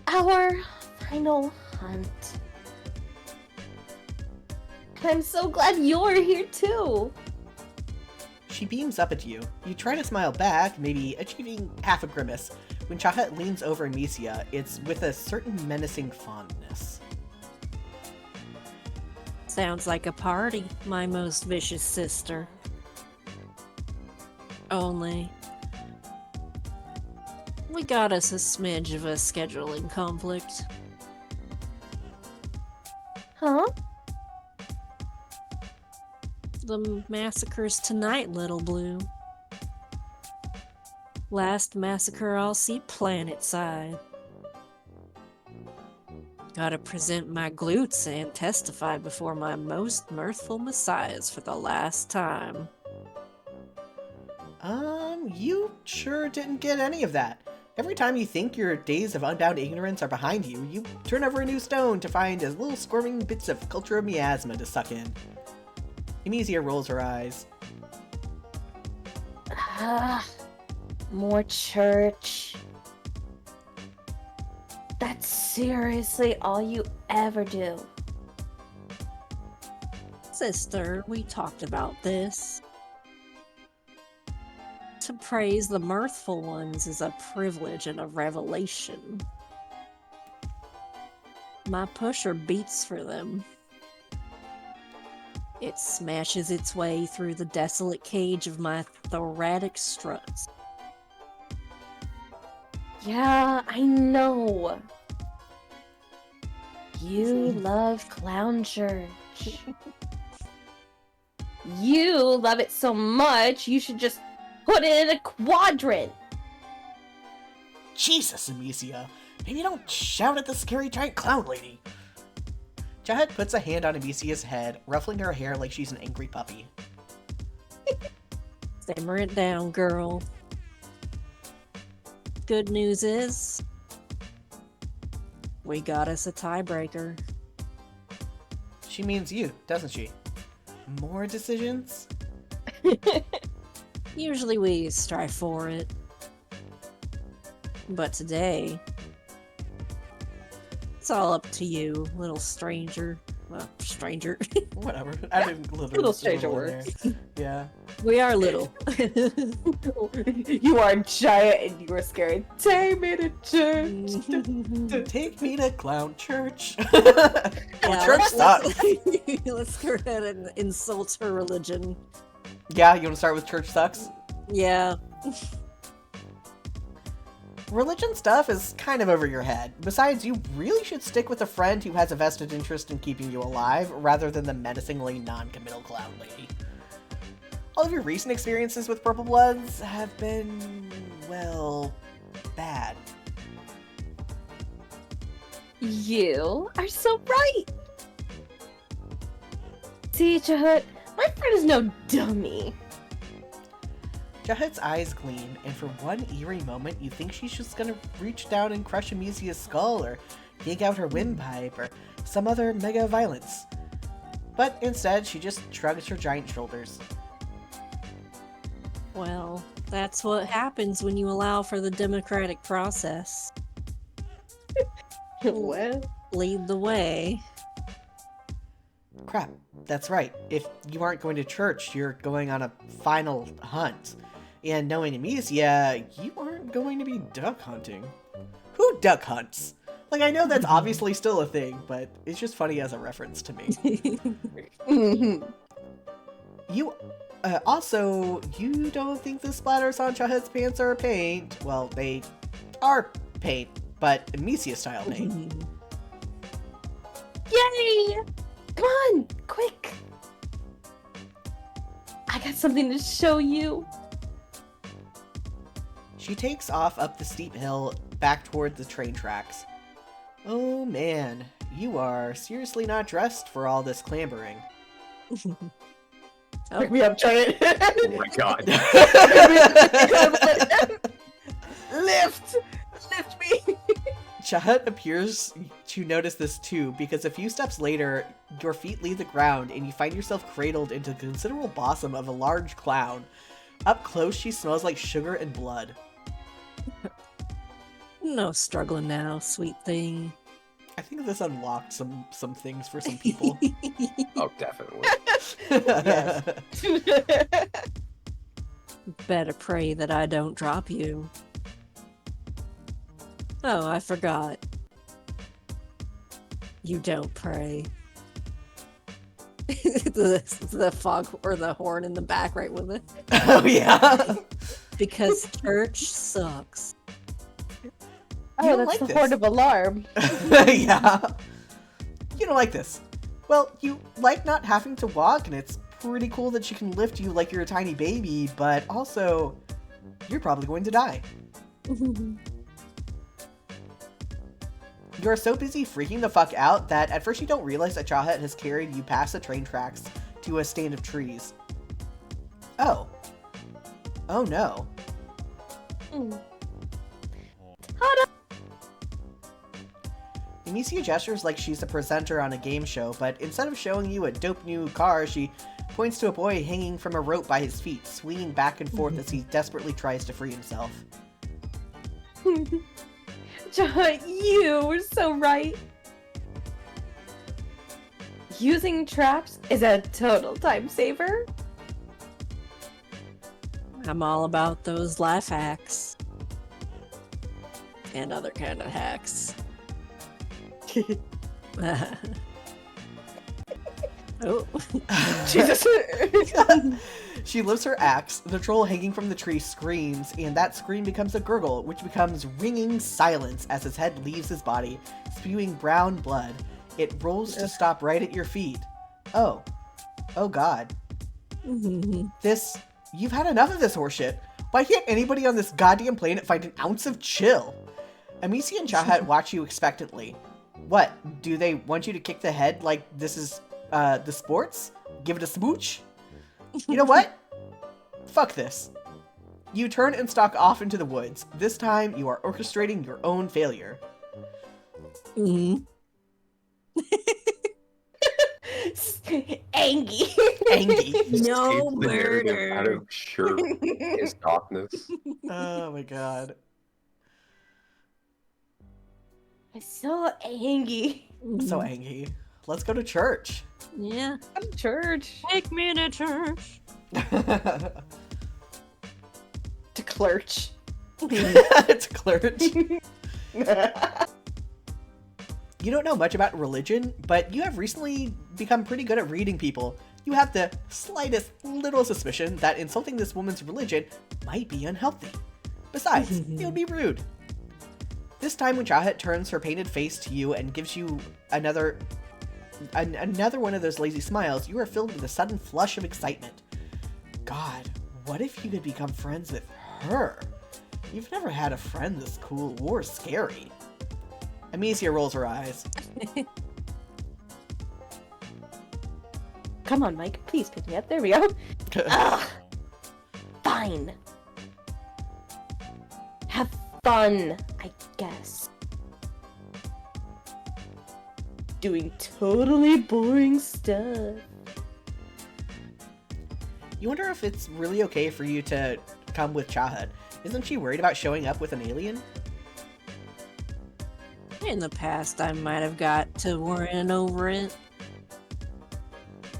Our final hunt. And I'm so glad you're here too! She beams up at you. You try to smile back, maybe achieving half a grimace. When Chahat leans over Amicia, it's with a certain menacing fondness. Sounds like a party, my most vicious sister. Only... we got us a smidge of a scheduling conflict. Huh? The massacre's tonight, Little Blue. Last massacre I'll see planet-side. Gotta present my glutes and testify before my most mirthful messiahs for the last time. You sure didn't get any of that. Every time you think your days of unbound ignorance are behind you, you turn over a new stone to find as little squirming bits of culture miasma to suck in. Amicia rolls her eyes. More church. That's seriously all you ever do. Sister, we talked about this. To praise the mirthful ones is a privilege and a revelation. My pusher beats for them. It smashes its way through the desolate cage of my thoracic struts. Yeah, I know. You love clown church. You love it so much, you should just put it in a quadrant. Jesus, Amicia. And you don't shout at the scary giant clown lady. Chahat puts a hand on Amicia's head, ruffling her hair like she's an angry puppy. Simmer it down, girl. Good news is, we got us a tiebreaker. She means you, doesn't she? More decisions? Usually we strive for it. But today, it's all up to you, little stranger. Well, stranger. Whatever. I didn't Little stranger works. Yeah. We are little. You are giant and you are scary. Take me to church. Take me to clown church. Yeah, Church sucks. Let's go ahead and insult her religion. Yeah, you want to start with church sucks? Yeah. Religion stuff is kind of over your head. Besides, you really should stick with a friend who has a vested interest in keeping you alive, rather than the menacingly non-committal clown lady. All of your recent experiences with Purple Bloods have been, well, bad. You are so right. See, Chahat, my friend is no dummy. Chahat's eyes gleam, and for one eerie moment, you think she's just gonna reach down and crush Amicia's skull, or yank out her windpipe, or some other mega violence. But instead, she just shrugs her giant shoulders. Well, that's what happens when you allow for the democratic process. Well, Lead the way. Crap, that's right. If you aren't going to church, you're going on a final hunt. And knowing Amicia, you aren't going to be duck hunting. Who duck hunts? Like, I know that's obviously still a thing, but it's just funny as a reference to me. You, also, you don't think the splatters on Chahat's pants are paint? Well, they are paint, but Amicia-style paint. yay! Come on, quick. I got something to show you. She takes off up the steep hill, back toward the train tracks. Oh man, you are seriously not dressed for all this clambering. Pick me up, giant. Oh my god. Lift me. Chahat appears to notice this too, because a few steps later, your feet leave the ground and you find yourself cradled into the considerable bosom of a large clown. Up close, she smells like sugar and blood. No struggling now, sweet thing. I think this unlocked some things for some people. Oh, definitely. Yes. Better pray that I don't drop you. Oh, I forgot. You don't pray. the fog or the horn in the back right with it. Oh yeah. Because church sucks. You Oh, don't that's like the this. horn of alarm. Yeah. You don't like this. Well, you like not having to walk, and it's pretty cool that she can lift you like you're a tiny baby, but also, you're probably going to die. You're so busy freaking the fuck out that at first you don't realize that Chahat has carried you past the train tracks to a stand of trees. Oh. Oh no. Amicia gestures like she's a presenter on a game show, but instead of showing you a dope new car, she points to a boy hanging from a rope by his feet, swinging back and forth as he desperately tries to free himself. John, you were so right. Using traps is a total time saver. I'm all about those life hacks. And other kind of hacks. Oh. Jesus. She lifts her axe, the troll hanging from the tree screams, and that scream becomes a gurgle, which becomes ringing silence as his head leaves his body, spewing brown blood. It rolls to stop right at your feet. Oh. Oh god. This... You've had enough of this horseshit. Why can't anybody on this goddamn planet find an ounce of chill? Amici and Chahat watch you expectantly. What? Do they want you to kick the head like this is the sports? Give it a smooch? You know what? Fuck this. You turn and stalk off into the woods. This time, you are orchestrating your own failure. Angie. Angie. No Escapes the narrative out murder. of sheer his darkness. Oh my god. I'm so angry. So angry. Let's go to church. Yeah. I'm church. Take me to church. To clerch. It's clerch. You don't know much about religion, but you have recently become pretty good at reading people. You have the slightest little suspicion that insulting this woman's religion might be unhealthy. Besides, it would be rude. This time when Chahat turns her painted face to you and gives you another one of those lazy smiles, you are filled with a sudden flush of excitement. God, what if you could become friends with her? You've never had a friend this cool or scary. Amicia rolls her eyes. Come on, Mike. Please pick me up. There we go. Ugh. Fine. Have fun, I guess. Doing totally boring stuff. You wonder if it's really okay for you to come with Chahat. Isn't she worried about showing up with an alien? In the past, I might have got to worrying over it.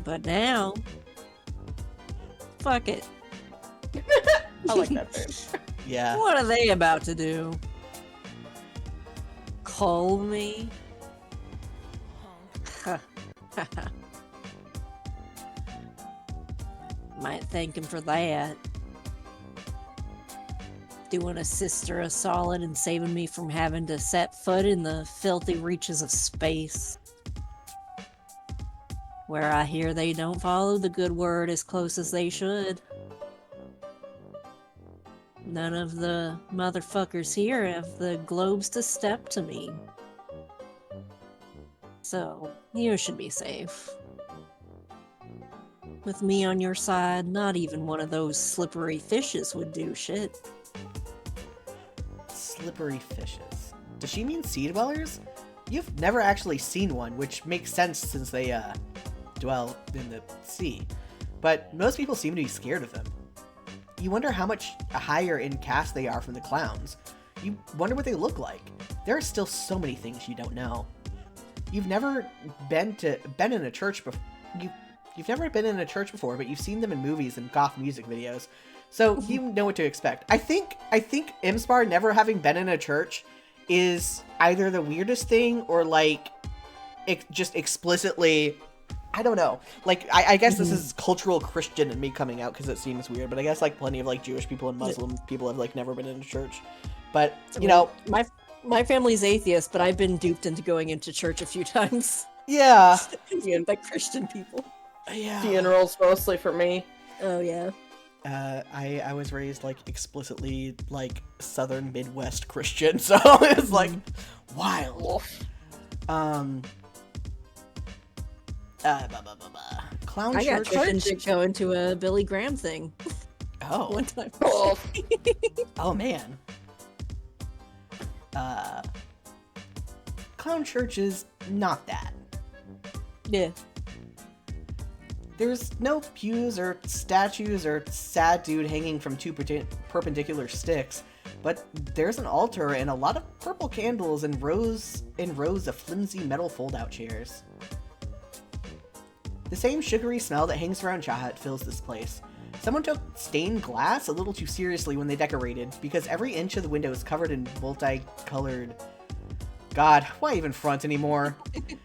But now, fuck it. I like that term. Yeah. What are they about to do? Call me? Might thank him for that. Doing a sister a solid and saving me from having to set foot in the filthy reaches of space. Where I hear they don't follow the good word as close as they should. None of the motherfuckers here have the globes to step to me. So, you should be safe. With me on your side, not even one of those slippery fishes would do shit. Slippery fishes. Does she mean sea dwellers? You've never actually seen one, which makes sense since they, dwell in the sea. But most people seem to be scared of them. You wonder how much higher in caste they are from the clowns. You wonder what they look like. There are still so many things you don't know. You've never been in a church before. You've never been in a church before, but you've seen them in movies and goth music videos, so you know what to expect. I think Imspar never having been in a church is either the weirdest thing or like just explicitly. I don't know. Like, I guess this is cultural Christian in me coming out because it seems weird, but I guess like plenty of like Jewish people and Muslim people have like never been in a church. But you know, my family's atheist, but I've been duped into going into church a few times. yeah, By Christian people. yeah. Funerals mostly for me. Oh yeah. I was raised like explicitly like Southern Midwest Christian, so it's like wild. Clown I got church. tricked into going to a Billy Graham thing Oh, one time. oh man. Clown church is not that. Yeah. There's no pews or statues or sad dude hanging from two perpendicular sticks, but there's an altar and a lot of purple candles and rows of flimsy metal fold-out chairs. The same sugary smell that hangs around Chahat fills this place. Someone took stained glass a little too seriously when they decorated, because every inch of the window is covered in multicolored... God, why even front anymore?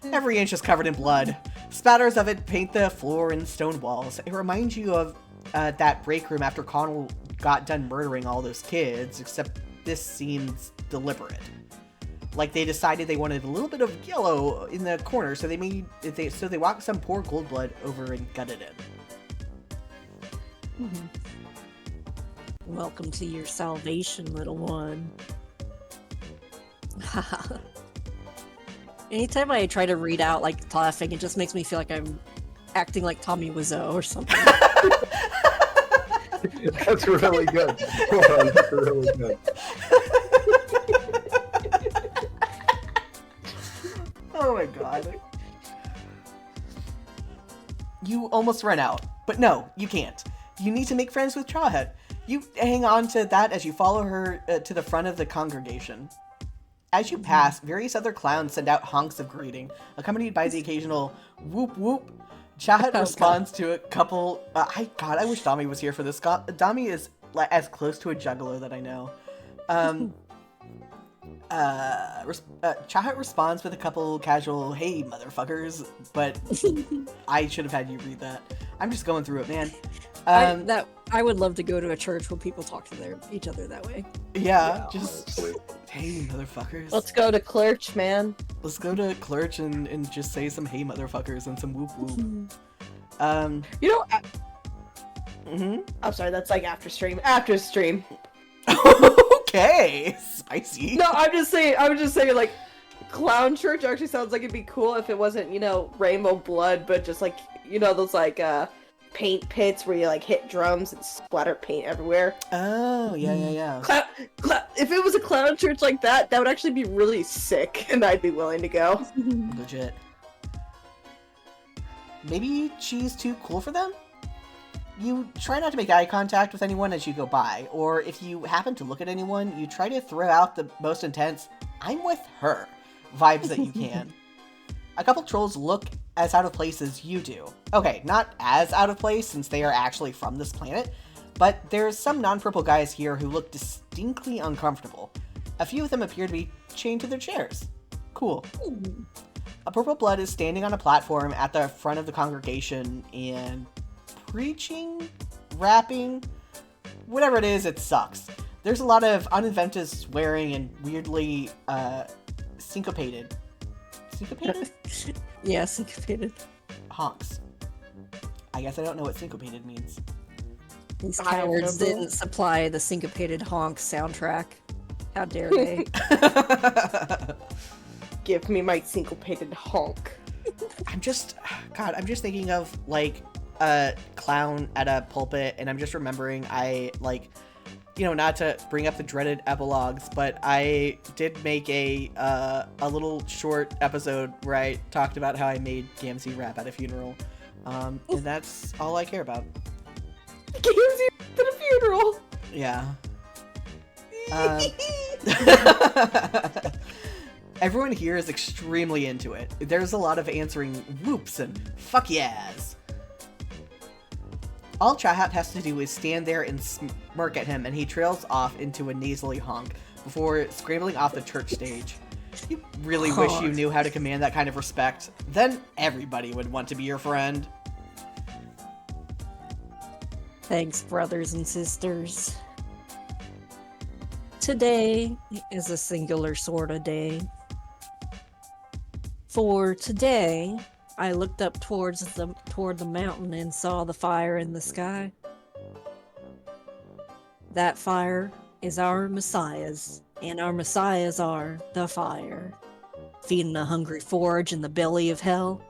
Every inch is covered in blood. Spatters of it paint the floor and stone walls. It reminds you of that break room after Connell got done murdering all those kids, except this seems deliberate. Like they decided they wanted a little bit of yellow in the corner, so they walked some poor gold blood over and gutted it. Welcome to your salvation, little one. Anytime I try to read out like laughing, it just makes me feel like I'm acting like Tommy Wiseau or something. That's really good. Wow, that's really good. Oh my god. You almost ran out, but no, you can't. You need to make friends with Chawhead. You hang on to that as you follow her to the front of the congregation. As you pass, various other clowns send out honks of greeting, accompanied by the occasional whoop whoop. Chawhead responds to a couple. I wish Dami was here for this. Dami is as close to a juggalo that I know. Chawhead responds with a couple casual "Hey, motherfuckers," but I should have had you read that. I'm just going through it, man. I would love to go to a church where people talk to each other that way. Yeah, just hey, motherfuckers. Let's go to Clerch, man. Let's go to Clerch and just say some "Hey, motherfuckers" and some whoop whoop. You know, I'm sorry, that's like after stream. After stream. Okay, spicy. No, I was just saying, like, clown church actually sounds like it'd be cool if it wasn't, you know, rainbow blood, but just like, you know, those like paint pits where you like hit drums and splatter paint everywhere. Oh, yeah. If it was a clown church like that, that would actually be really sick, and I'd be willing to go. Legit. Maybe she's too cool for them? You try not to make eye contact with anyone as you go by, or if you happen to look at anyone, you try to throw out the most intense, "I'm with her" vibes that you can. A couple trolls look as out of place as you do. Okay, not as out of place since they are actually from this planet, but there's some non-purple guys here who look distinctly uncomfortable. A few of them appear to be chained to their chairs. Cool. A purple blood is standing on a platform at the front of the congregation and preaching, rapping, whatever it is, it sucks. There's a lot of uninventive swearing and weirdly syncopated Yeah, syncopated honks. I guess I don't know what syncopated means. These cowards didn't supply the syncopated honk soundtrack. How dare they? Give me my syncopated honk. I'm just thinking of like a clown at a pulpit, and I'm just remembering not to bring up the dreaded epilogues, but I did make a little short episode where I talked about how I made Gamzee rap at a funeral, and that's all I care about. Gamzee at a funeral. Yeah. Everyone here is extremely into it. There's a lot of answering whoops and fuck yes. All Chawhead has to do is stand there and smirk at him, and he trails off into a nasally honk before scrambling off the church stage. You really wish you knew how to command that kind of respect. Then everybody would want to be your friend. Thanks, brothers and sisters. Today is a singular sort of day. For today, I looked up toward the mountain and saw the fire in the sky. That fire is our messiahs, and our messiahs are the fire. Feeding a hungry forge in the belly of hell,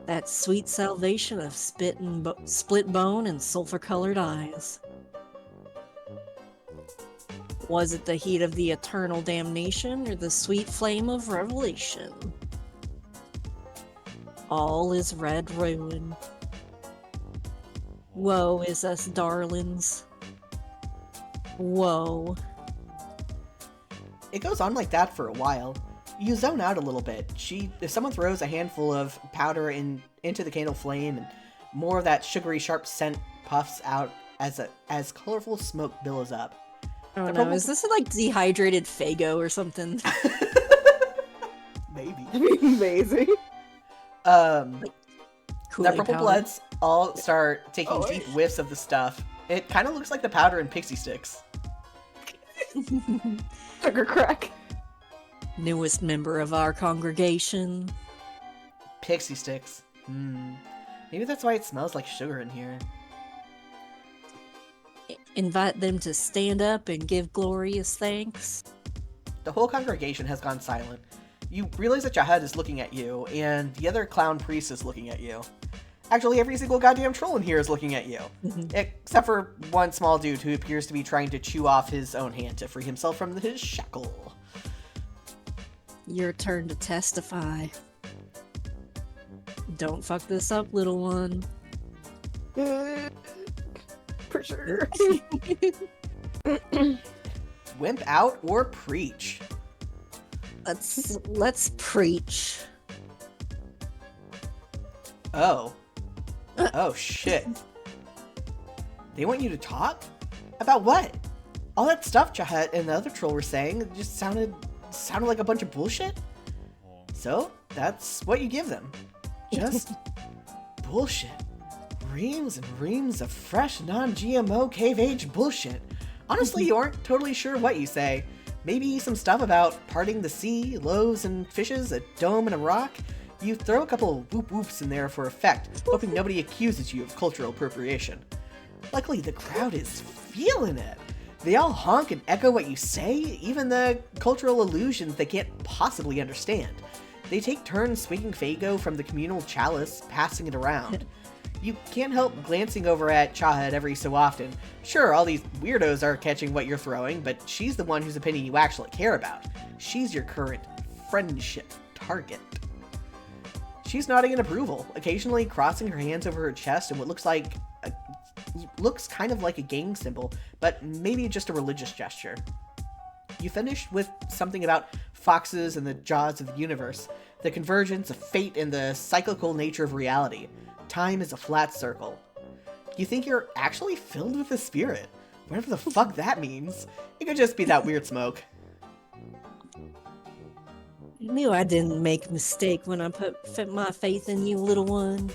that sweet salvation of split bone and sulfur-colored eyes. Was it the heat of the eternal damnation, or the sweet flame of revelation? All is red ruin. Woe is us, darlings. Woe. It goes on like that for a while. You zone out a little bit. If someone throws a handful of powder into the candle flame, and more of that sugary sharp scent puffs out as colorful smoke billows up. Oh no, is this like dehydrated Faygo or something? Maybe. That'd be amazing. That purple bloods all start taking deep whiffs of the stuff. It kind of looks like the powder in Pixie Sticks. Sugar crack. Newest member of our congregation. Pixie Sticks. Maybe that's why it smells like sugar in here. Invite them to stand up and give glorious thanks. The whole congregation has gone silent. You realize that Jahad is looking at you, and the other clown priest is looking at you. Actually, every single goddamn troll in here is looking at you. Except for one small dude who appears to be trying to chew off his own hand to free himself from his shackle. Your turn to testify. Don't fuck this up, little one. For sure. Wimp out or preach? Let's preach. Oh. Oh, shit. They want you to talk? About what? All that stuff Chahat and the other troll were saying just sounded like a bunch of bullshit? So, that's what you give them. Just bullshit. Reams and reams of fresh, non-GMO cave-age bullshit. Honestly, you aren't totally sure what you say. Maybe some stuff about parting the sea, loaves and fishes, a dome and a rock. You throw a couple whoop whoops in there for effect, hoping nobody accuses you of cultural appropriation. Luckily, the crowd is feeling it. They all honk and echo what you say, even the cultural allusions they can't possibly understand. They take turns swinging Fago from the communal chalice, passing it around. You can't help glancing over at Chahed every so often. Sure, all these weirdos are catching what you're throwing, but she's the one whose opinion you actually care about. She's your current friendship target. She's nodding in approval, occasionally crossing her hands over her chest in what looks kind of like a gang symbol, but maybe just a religious gesture. You finish with something about foxes and the jaws of the universe, the convergence of fate and the cyclical nature of reality. Time is a flat circle. You think you're actually filled with the spirit, whatever the fuck that means. It could just be that weird smoke. I knew I didn't make a mistake when I put my faith in you, little one.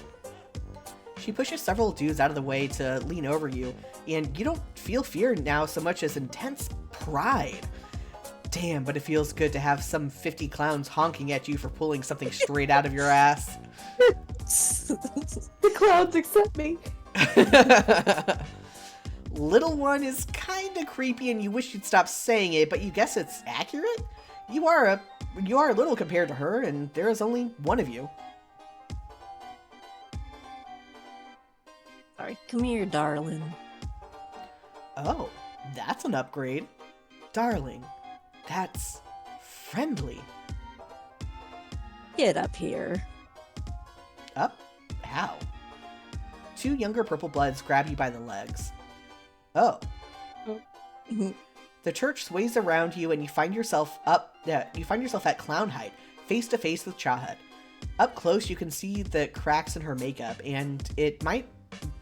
She pushes several dudes out of the way to lean over you, and you don't feel fear now so much as intense pride. Damn, but it feels good to have some 50 clowns honking at you for pulling something straight out of your ass. The clowns accept me. Little one is kinda creepy and you wish you'd stop saying it, but you guess it's accurate? You are little compared to her, and there is only one of you. Alright, come here, darling. Oh, that's an upgrade. Darling, that's friendly. Get up here. Up? How? Two younger purple bloods grab you by the legs. Oh. The church sways around you and you find yourself at clown height, face to face with Chahed. Up close you can see the cracks in her makeup, and it might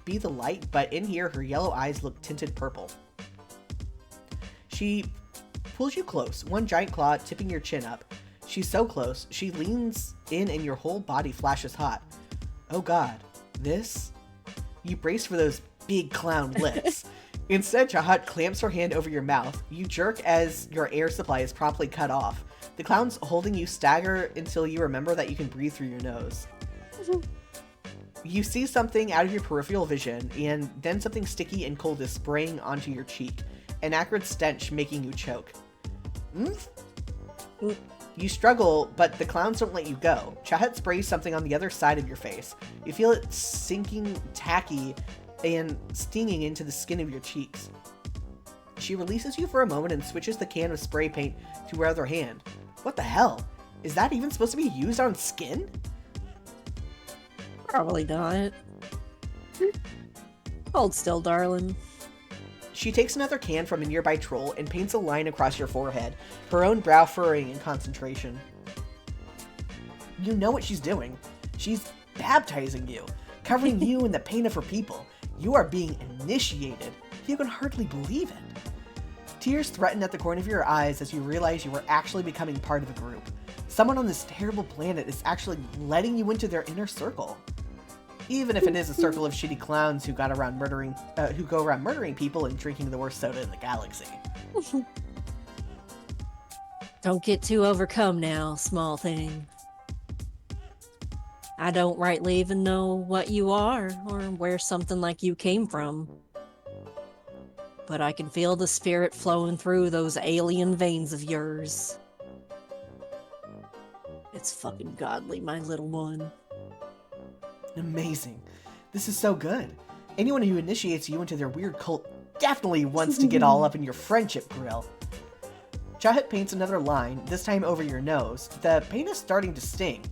be the light, but in here her yellow eyes look tinted purple. She pulls you close, one giant claw tipping your chin up. She's so close, she leans in and your whole body flashes hot. Oh god, this? You brace for those big clown lips. Instead, Chahat clamps her hand over your mouth. You jerk as your air supply is promptly cut off. The clowns holding you stagger until you remember that you can breathe through your nose. You see something out of your peripheral vision, and then something sticky and cold is spraying onto your cheek, an acrid stench making you choke. You struggle, but the clowns don't let you go. Chahat sprays something on the other side of your face. You feel it sinking tacky and stinging into the skin of your cheeks. She releases you for a moment and switches the can of spray paint to her other hand. What the hell? Is that even supposed to be used on skin? Probably not. Hold still, darling. She takes another can from a nearby troll and paints a line across your forehead, her own brow furrowing in concentration. You know what she's doing. She's baptizing you, covering you in the pain of her people. You are being initiated. You can hardly believe it. Tears threaten at the corner of your eyes as you realize you are actually becoming part of a group. Someone on this terrible planet is actually letting you into their inner circle. Even if it is a circle of shitty clowns who go around murdering people and drinking the worst soda in the galaxy. Don't get too overcome now, small thing. I don't rightly even know what you are, or where something like you came from. but I can feel the spirit flowing through those alien veins of yours. It's fucking godly, my little one. Amazing. This is so good. Anyone who initiates you into their weird cult definitely wants to get all up in your friendship grill. Chahat paints another line, this time over your nose. The paint is starting to sting.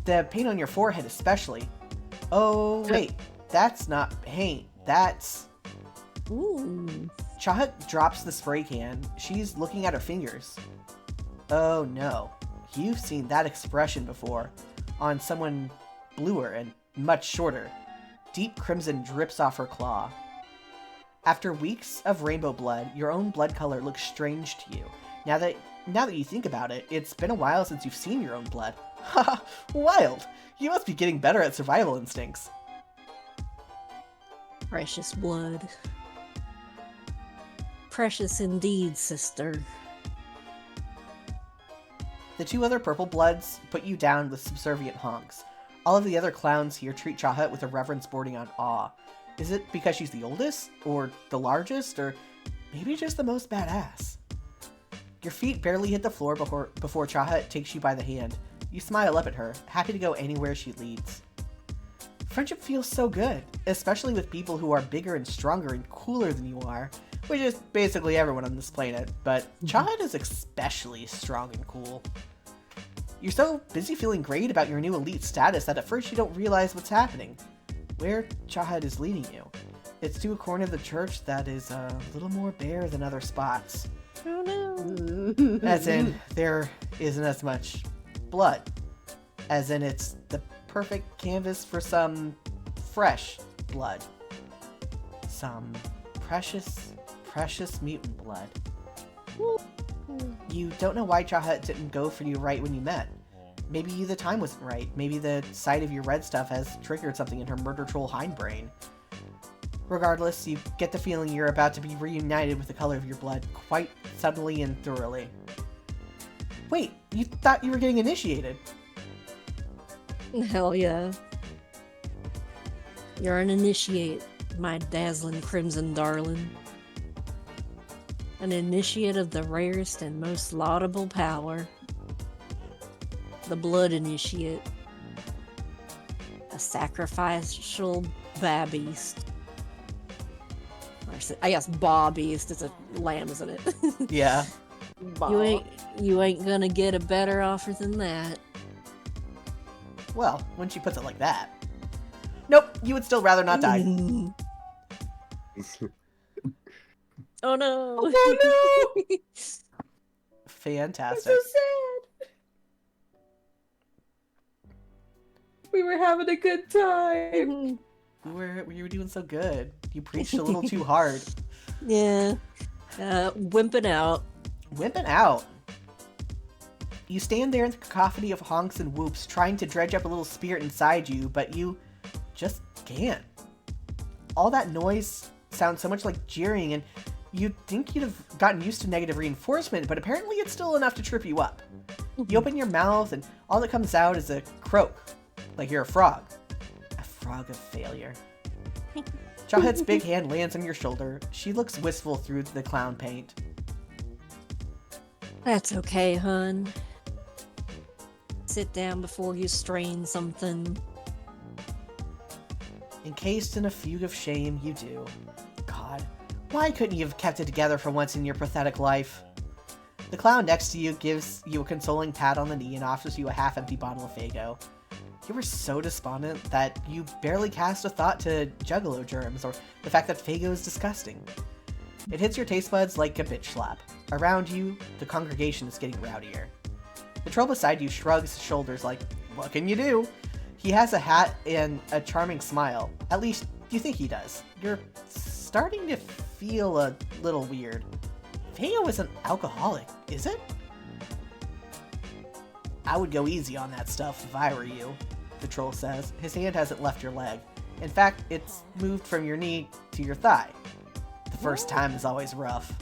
The paint on your forehead especially. Oh, wait. That's not paint. That's... Ooh. Chahat drops the spray can. She's looking at her fingers. Oh no. You've seen that expression before. On someone bluer and much shorter. Deep crimson drips off her claw. After weeks of rainbow blood, your own blood color looks strange to you. Now that you think about it, it's been a while since you've seen your own blood. Haha, wild! You must be getting better at survival instincts. Precious blood. Precious indeed, sister. The two other purple bloods put you down with subservient honks. All of the other clowns here treat Chahat with a reverence bordering on awe. Is it because she's the oldest? Or the largest? Or maybe just the most badass? Your feet barely hit the floor before Chahat takes you by the hand. You smile up at her, happy to go anywhere she leads. Friendship feels so good, especially with people who are bigger and stronger and cooler than you are, which is basically everyone on this planet, but Chahat is especially strong and cool. You're so busy feeling great about your new elite status that at first you don't realize what's happening. Where Chahat is leading you. It's to a corner of the church that is a little more bare than other spots. Oh no. As in, there isn't as much blood. As in, it's the perfect canvas for some fresh blood. Some precious, precious mutant blood. You don't know why Chahat didn't go for you right when you met. Maybe the time wasn't right. Maybe the sight of your red stuff has triggered something in her murder troll hindbrain. Regardless, you get the feeling you're about to be reunited with the color of your blood quite suddenly and thoroughly. Wait, you thought you were getting initiated? Hell yeah. You're an initiate, my dazzling crimson darling. An initiate of the rarest and most laudable power. The blood initiate. A sacrificial beast. I guess beast is a lamb, isn't it? Yeah. You ain't gonna get a better offer than that. Well, when she puts it like that. Nope, you would still rather not die. Oh no! Oh no! Fantastic. That's so sad. We were having a good time. You were doing so good. You preached a little too hard. Yeah. Wimping out. Wimping out. You stand there in the cacophony of honks and whoops, trying to dredge up a little spirit inside you, but you just can't. All that noise sounds so much like jeering, and you'd think you'd have gotten used to negative reinforcement, but apparently it's still enough to trip you up. You open your mouth, and all that comes out is a croak, like you're a frog. A frog of failure. Chahat's big hand lands on your shoulder. She looks wistful through the clown paint. That's okay, hun. Sit down before you strain something. Encased in a fugue of shame, you do. God, why couldn't you have kept it together for once in your pathetic life? The clown next to you gives you a consoling pat on the knee and offers you a half-empty bottle of Faygo. You were so despondent that you barely cast a thought to juggalo germs or the fact that Faygo is disgusting. It hits your taste buds like a bitch slap. Around you, the congregation is getting rowdier. The troll beside you shrugs his shoulders like, what can you do? He has a hat and a charming smile. At least, you think he does. You're starting to feel a little weird. Faygo isn't alcoholic, is it? I would go easy on that stuff if I were you, the troll says. His hand hasn't left your leg. In fact, it's moved from your knee to your thigh. The first time is always rough.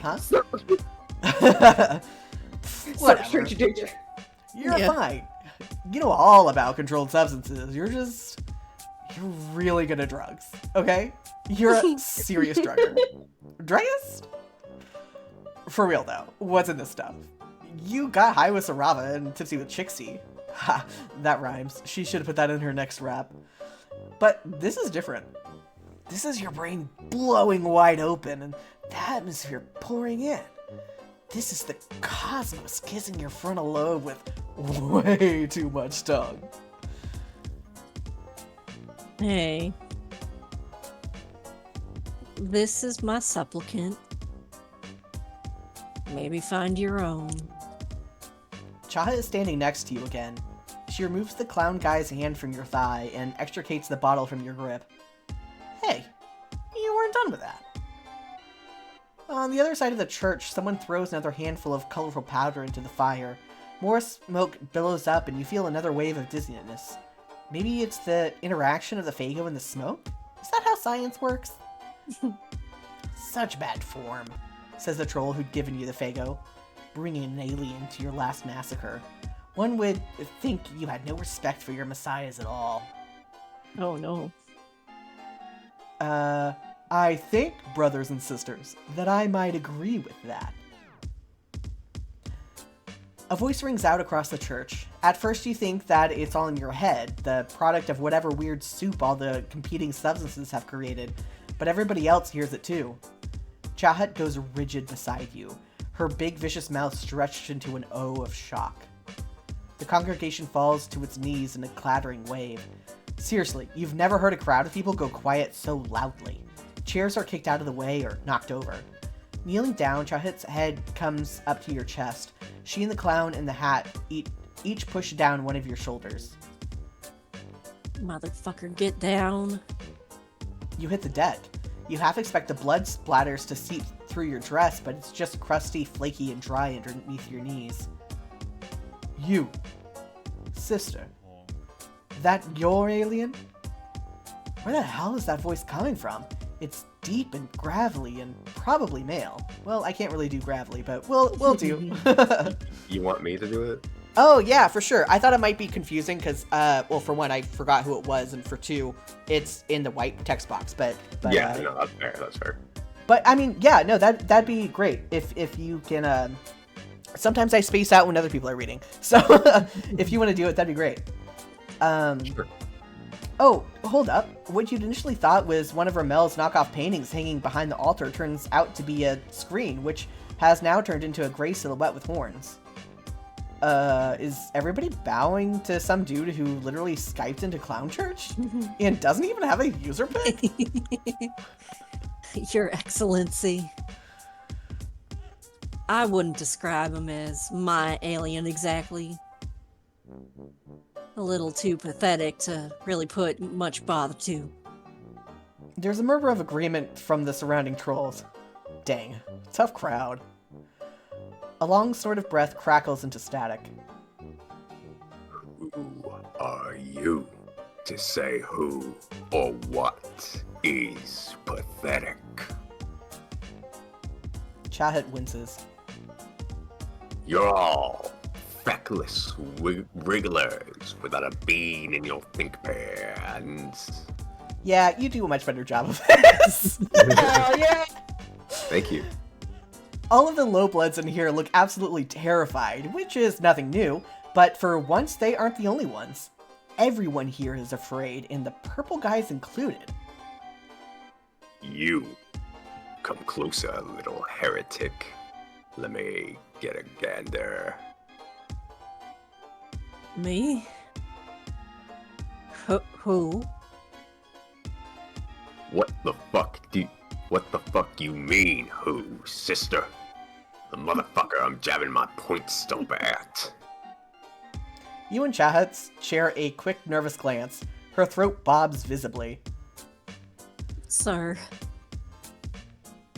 Huh? Whatever. Ginger. You're fine. You know all about controlled substances. You're just you're really good at drugs, okay? You're a serious drugger. Druggist? For real though, what's in this stuff? You got high with Sarava and tipsy with Chixie. Ha, that rhymes. She should have put that in her next rap. But this is different. This is your brain blowing wide open and the atmosphere pouring in. This is the cosmos kissing your frontal lobe with way too much tongue. Hey. This is my supplicant. Maybe find your own. Chaha is standing next to you again. She removes the clown guy's hand from your thigh and extricates the bottle from your grip. Hey, you weren't done with that. On the other side of the church, someone throws another handful of colorful powder into the fire. More smoke billows up and you feel another wave of dizziness. Maybe it's the interaction of the Fago and the smoke? Is that how science works? Such bad form, says the troll who'd given you the Fago, bringing an alien to your last massacre. One would think you had no respect for your messiahs at all. Oh no. I think, brothers and sisters, that I might agree with that. A voice rings out across the church. At first you think that it's all in your head, the product of whatever weird soup all the competing substances have created, but everybody else hears it too. Chahat goes rigid beside you, her big vicious mouth stretched into an O of shock. The congregation falls to its knees in a clattering wave. Seriously, you've never heard a crowd of people go quiet so loudly. Chairs are kicked out of the way or knocked over. Kneeling down, Chahat's head comes up to your chest. She and the clown and the hat each push down one of your shoulders. Motherfucker, get down. You hit the deck. You half expect the blood splatters to seep through your dress, but it's just crusty, flaky, and dry underneath your knees. You. Sister. That your alien? Where the hell is that voice coming from? It's deep and gravelly and probably male. Well, I can't really do gravelly, but we'll do. You want me to do it? Oh, yeah, for sure. I thought it might be confusing because, well, for one, I forgot who it was, and for two, it's in the white text box, but Yeah, no, that's fair, that's fair. But, I mean, yeah, no, that'd be great if you can, sometimes I space out when other people are reading, so if you want to do it, that'd be great. Sure. Oh, hold up. What you'd initially thought was one of Ramel's knockoff paintings hanging behind the altar turns out to be a screen, which has now turned into a gray silhouette with horns. Is everybody bowing to some dude who literally Skyped into Clown Church? And doesn't even have a user pic? Your Excellency. I wouldn't describe him as my alien exactly. A little too pathetic to really put much bother to. There's a murmur of agreement from the surrounding trolls. Dang, tough crowd. A long snort of breath crackles into static. Who are you to say who or what is pathetic? Chahat winces. You're all feckless wrigglers without a bean in your think pans. Yeah, you do a much better job of this. Hell yeah! Thank you. All of the low bloods in here look absolutely terrified, which is nothing new, but for once they aren't the only ones. Everyone here is afraid, and the purple guys included. You. Come closer, little heretic. Let me get a gander. Me? Who? What the fuck you mean, who, sister? The motherfucker I'm jabbing my point stump at. You and Chahat share a quick, nervous glance. Her throat bobs visibly. Sir.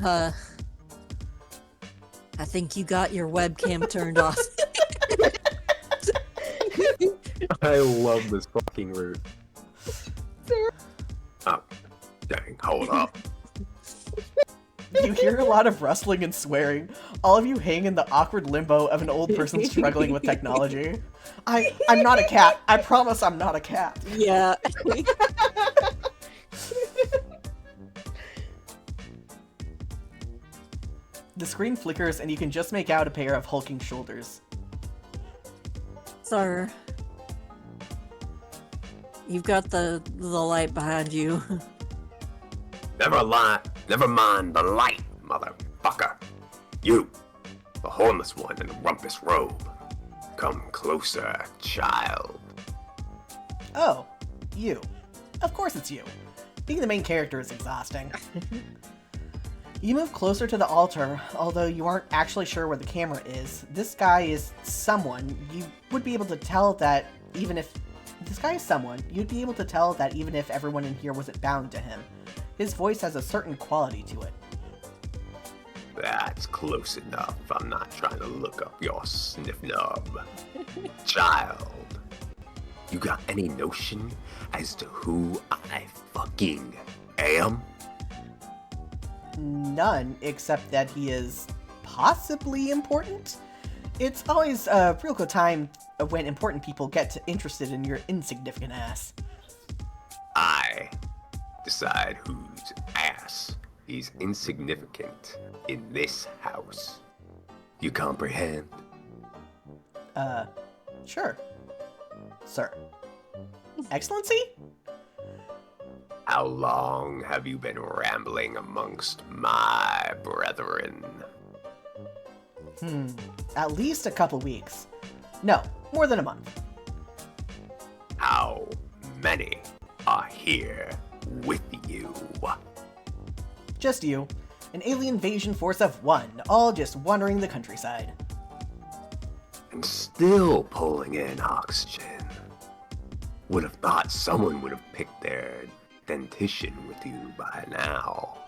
I think you got your webcam turned off. I love this fucking route. Oh, dang, hold up. You hear a lot of rustling and swearing. all of you hang in the awkward limbo of an old person struggling with technology. I'm not a cat. I promise I'm not a cat. Yeah. The screen flickers and you can just make out a pair of hulking shoulders. Sir. You've got the light behind you. Never mind the light, motherfucker. You, the hornless one in the rumpus robe. Come closer, child. Oh, you. Of course it's you. Being the main character is exhausting. You move closer to the altar, although you aren't actually sure where the camera is. This guy is someone. You would be able to tell that even if... This guy is someone. You'd be able to tell that even if everyone in here wasn't bound to him. His voice has a certain quality to it. That's close enough. I'm not trying to look up your sniff nub. Child, you got any notion as to who I fucking am? None, except that he is possibly important. It's always a real good time when important people get interested in your insignificant ass. I decide whose ass is insignificant in this house. You comprehend? Sure. Sir. Excellency? How long have you been rambling amongst my brethren? At least a couple weeks. No, more than a month. How many are here with you? Just you. An alien invasion force of one, all just wandering the countryside. And still pulling in oxygen. Would have thought someone would have picked their dentition with you by now.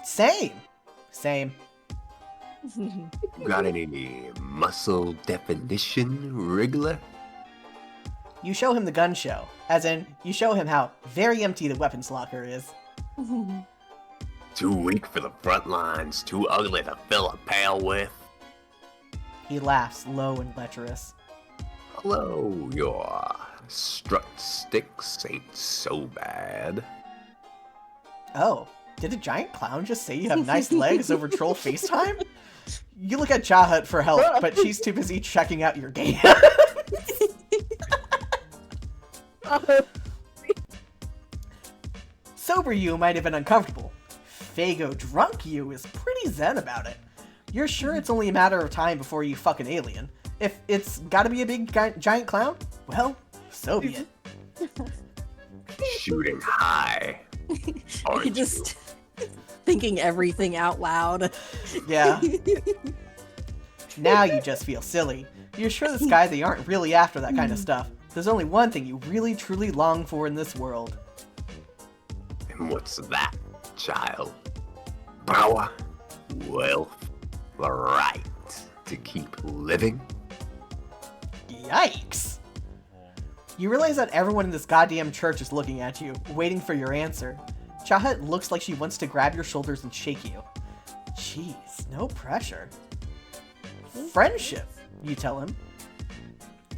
Same. Got any muscle definition, Wriggler? You show him the gun show. As in, you show him how very empty the weapons locker is. Too weak for the front lines, too ugly to fill a pail with. He laughs, low and lecherous. Hello, your strut sticks ain't so bad. Oh, did a giant clown just say you have nice legs over troll FaceTime? You look at Chahat for help, but she's too busy checking out your game. Sober you might have been uncomfortable. Fago drunk you is pretty zen about it. You're sure it's only a matter of time before you fuck an alien. If it's gotta be a big giant clown, well, so be it. Shooting high. You just thinking everything out loud. Yeah. Now you just feel silly. You're sure this guy they aren't really after that kind of stuff. There's only one thing you really truly long for in this world. And what's that, child? Power, wealth, the right to keep living? Yikes! You realize that everyone in this goddamn church is looking at you, waiting for your answer. Chahat looks like she wants to grab your shoulders and shake you. Jeez, no pressure. Friendship, you tell him.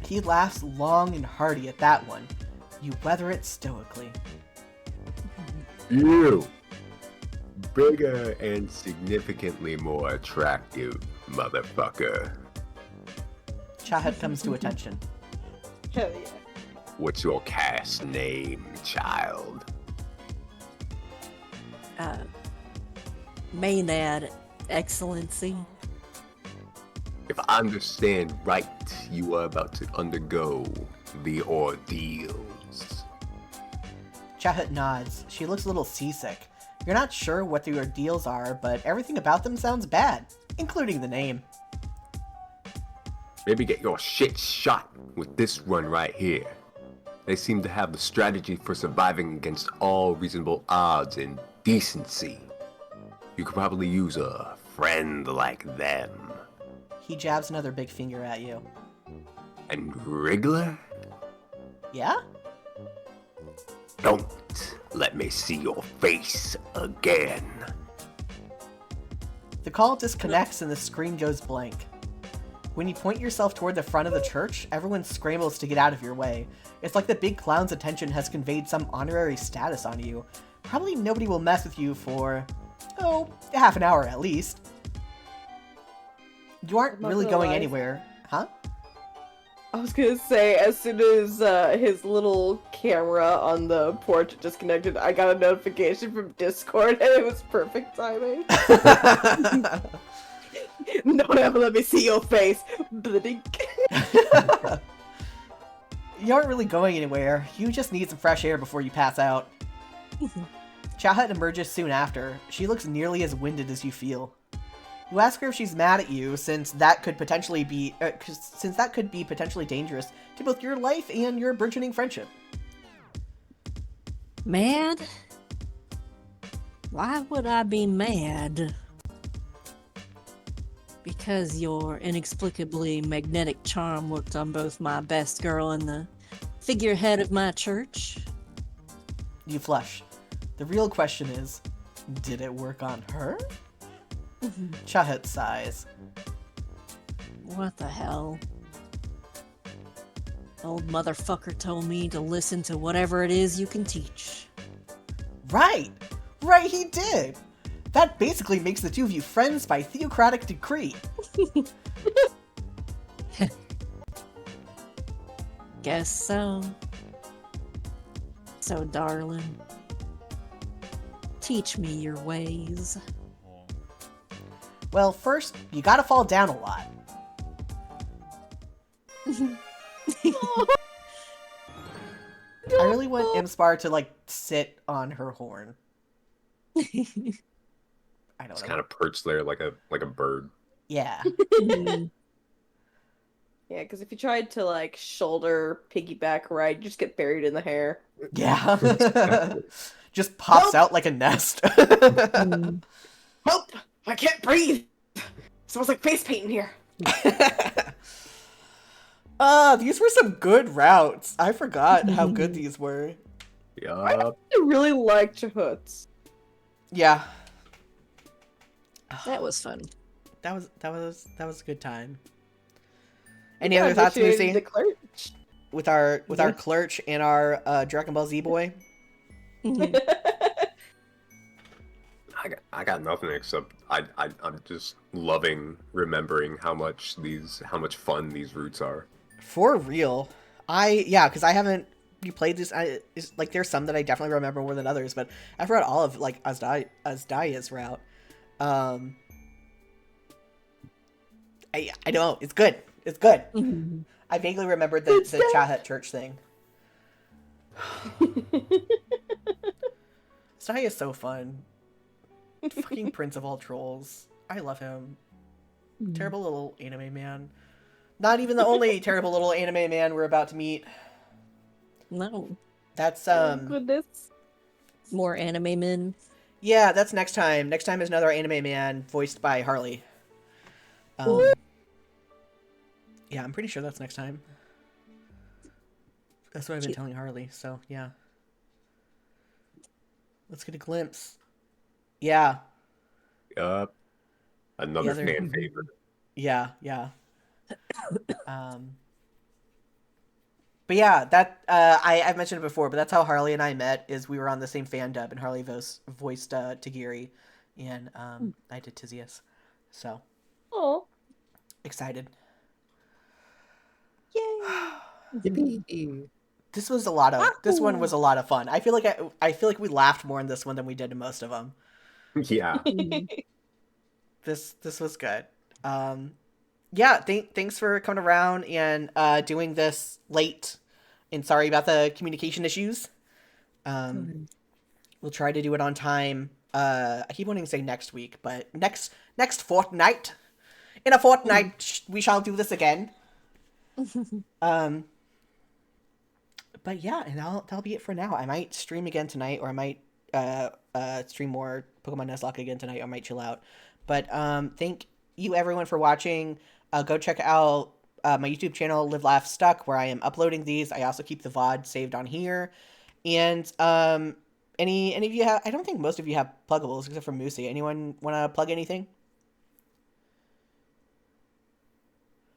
He laughs long and hearty at that one. You weather it stoically. You! Bigger and significantly more attractive, motherfucker. Chahat comes to attention. Hell yeah. What's your caste name, child? Maynard, Excellency. If I understand right, you are about to undergo the ordeals. Chahat nods. She looks a little seasick. You're not sure what the ordeals are, but everything about them sounds bad, including the name. Maybe get your shit shot with this run right here. They seem to have the strategy for surviving against all reasonable odds and decency. You could probably use a friend like them. He jabs another big finger at you. And Wriggler? Yeah? Don't let me see your face again. The call disconnects and the screen goes blank. When you point yourself toward the front of the church, everyone scrambles to get out of your way. It's like the big clown's attention has conveyed some honorary status on you. Probably nobody will mess with you for, half an hour at least. You aren't really going anywhere. Huh? I was gonna say, as soon as his little camera on the porch disconnected, I got a notification from Discord, and it was perfect timing. Don't ever let me see your face. Blink. You aren't really going anywhere. You just need some fresh air before you pass out. Chahat emerges soon after. She looks nearly as winded as you feel. You ask her if she's mad at you, since that could potentially be potentially dangerous to both your life and your burgeoning friendship. Mad? Why would I be mad? Because your inexplicably magnetic charm worked on both my best girl and the figurehead of my church? You flush. The real question is, did it work on her? Chahat sighs. What the hell? Old motherfucker told me to listen to whatever it is you can teach. Right! Right, he did! That basically makes the two of you friends by theocratic decree. Guess so. So, darling, teach me your ways. Well, first, you gotta fall down a lot. I really want Imspar to, like, sit on her horn. I don't It's know. kind of perched there like a bird. Yeah. Yeah, because if you tried to, like, shoulder piggyback ride, you just get buried in the hair. Yeah. Just pops out like a nest. Help! I can't breathe! It smells like face paint in here. These were some good routes. I forgot how good these were. Yup. I really like Chahut's. Yeah. That was fun. That was a good time. Any other thoughts, initiating Moosie? the clerch. With our Clerch and our Dragon Ball Z boy? I got nothing except I'm just loving remembering how much fun these routes are. For real. Because I haven't replayed this. Like, there's some that I definitely remember more than others, but I've read all of, like, Azdaya's route. I don't know. It's good. It's good. I vaguely remembered the Chahat Church thing. Azdaya is so fun. Fucking Prince of all trolls. I love him. Terrible little anime man. Not even the only terrible little anime man we're about to meet. No. That's Goodness. More anime men. yeah, that's next time. Next time is another anime man voiced by Harley. Yeah, I'm pretty sure that's next time. That's what I've been telling Harley, so yeah. Let's get a glimpse. Yeah. Yup. Another The other- fan favorite. Yeah. But yeah, that I've mentioned it before, but that's how Harley and I met. Is we were on the same fan dub, and Harley voiced Tagiri, and I did Tizius. So Oh. excited. Yay. This was a lot of. This one was a lot of fun. I feel like we laughed more in this one than we did in most of them. Yeah. This was good. Yeah, thanks for coming around and doing this late. And sorry about the communication issues. We'll try to do it on time. I keep wanting to say next week, but next fortnight. In a fortnight, we shall do this again. But yeah, and that'll be it for now. I might stream again tonight, or I might stream more Pokemon Nuzlocke again tonight, or I might chill out. But thank you everyone for watching. Go check out my YouTube channel, Live Laugh Stuck, where I am uploading these. I also keep the VOD saved on here. And any of you have? I don't think most of you have pluggables except for Moosie. Anyone want to plug anything?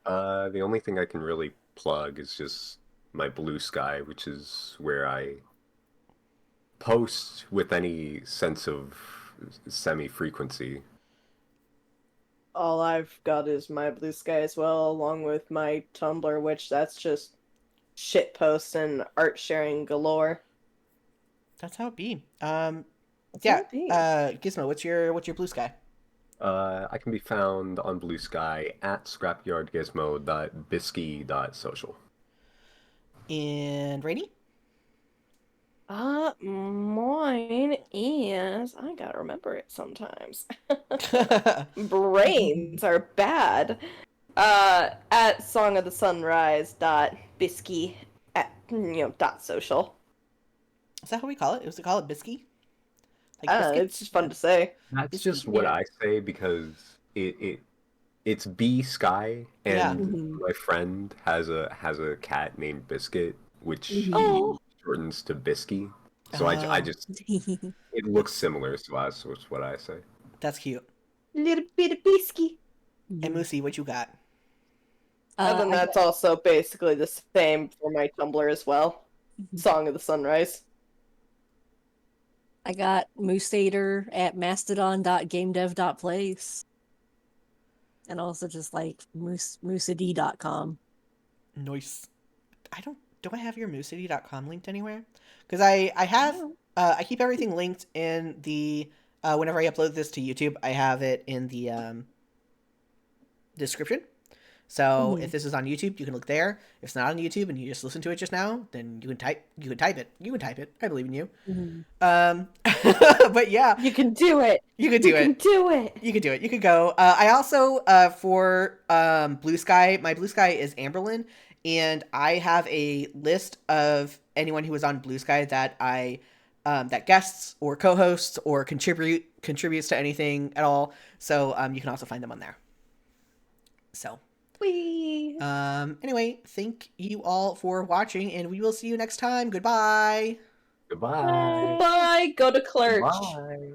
The only thing I can really plug is just my Blue Sky, which is where I post with any sense of semi-frequency. All I've got is my Blue Sky as well, along with my Tumblr, which that's just shit posts and art sharing galore. That's how it be. That's Yeah. how it be. Gizmo, what's your Blue Sky? I can be found on Blue Sky at scrapyardgizmo.bisky.social. And Rainy? Mine is I gotta remember it sometimes. Brains are bad. At Song of the Sunrise dot bisky at dot social. Is that how we call it? Was it call it Bisky? Like I don't know, biscuit? it's just fun to say. That's Bisky. just what Yeah. I say because it's B Sky, Yeah. and Mhm. my friend has a cat named Biscuit, which he Oh, shortens to Bisky. So I Oh, just it looks similar, so that's what I say. that's cute. little bit of bisky. And Moosie, what you got? And then I that's also basically the same for my Tumblr as well. got, Song of the Sunrise. I got Moosator at mastodon.gamedev.place. And also just like moosad.com. Nice. Do I have your mooscity.com linked anywhere? Because I have Oh. I keep everything linked in the whenever I upload this to YouTube, I have it in the description. So if this is on YouTube, you can look there. If it's not on YouTube and you just listen to it just now, then you can type it. I believe in you. Mhm. But yeah, You can do it. you could do You can it. do it. You could do it. You could go. I also for Blue Sky, my Blue Sky is Amberlin, and I have a list of anyone who was on Blue Sky that I that guests or co-hosts or contributes to anything at all. So you can also find them on there. So Whee! anyway, thank you all for watching, and we will see you next time. Goodbye. Goodbye. Bye. Go to Clerch. Bye.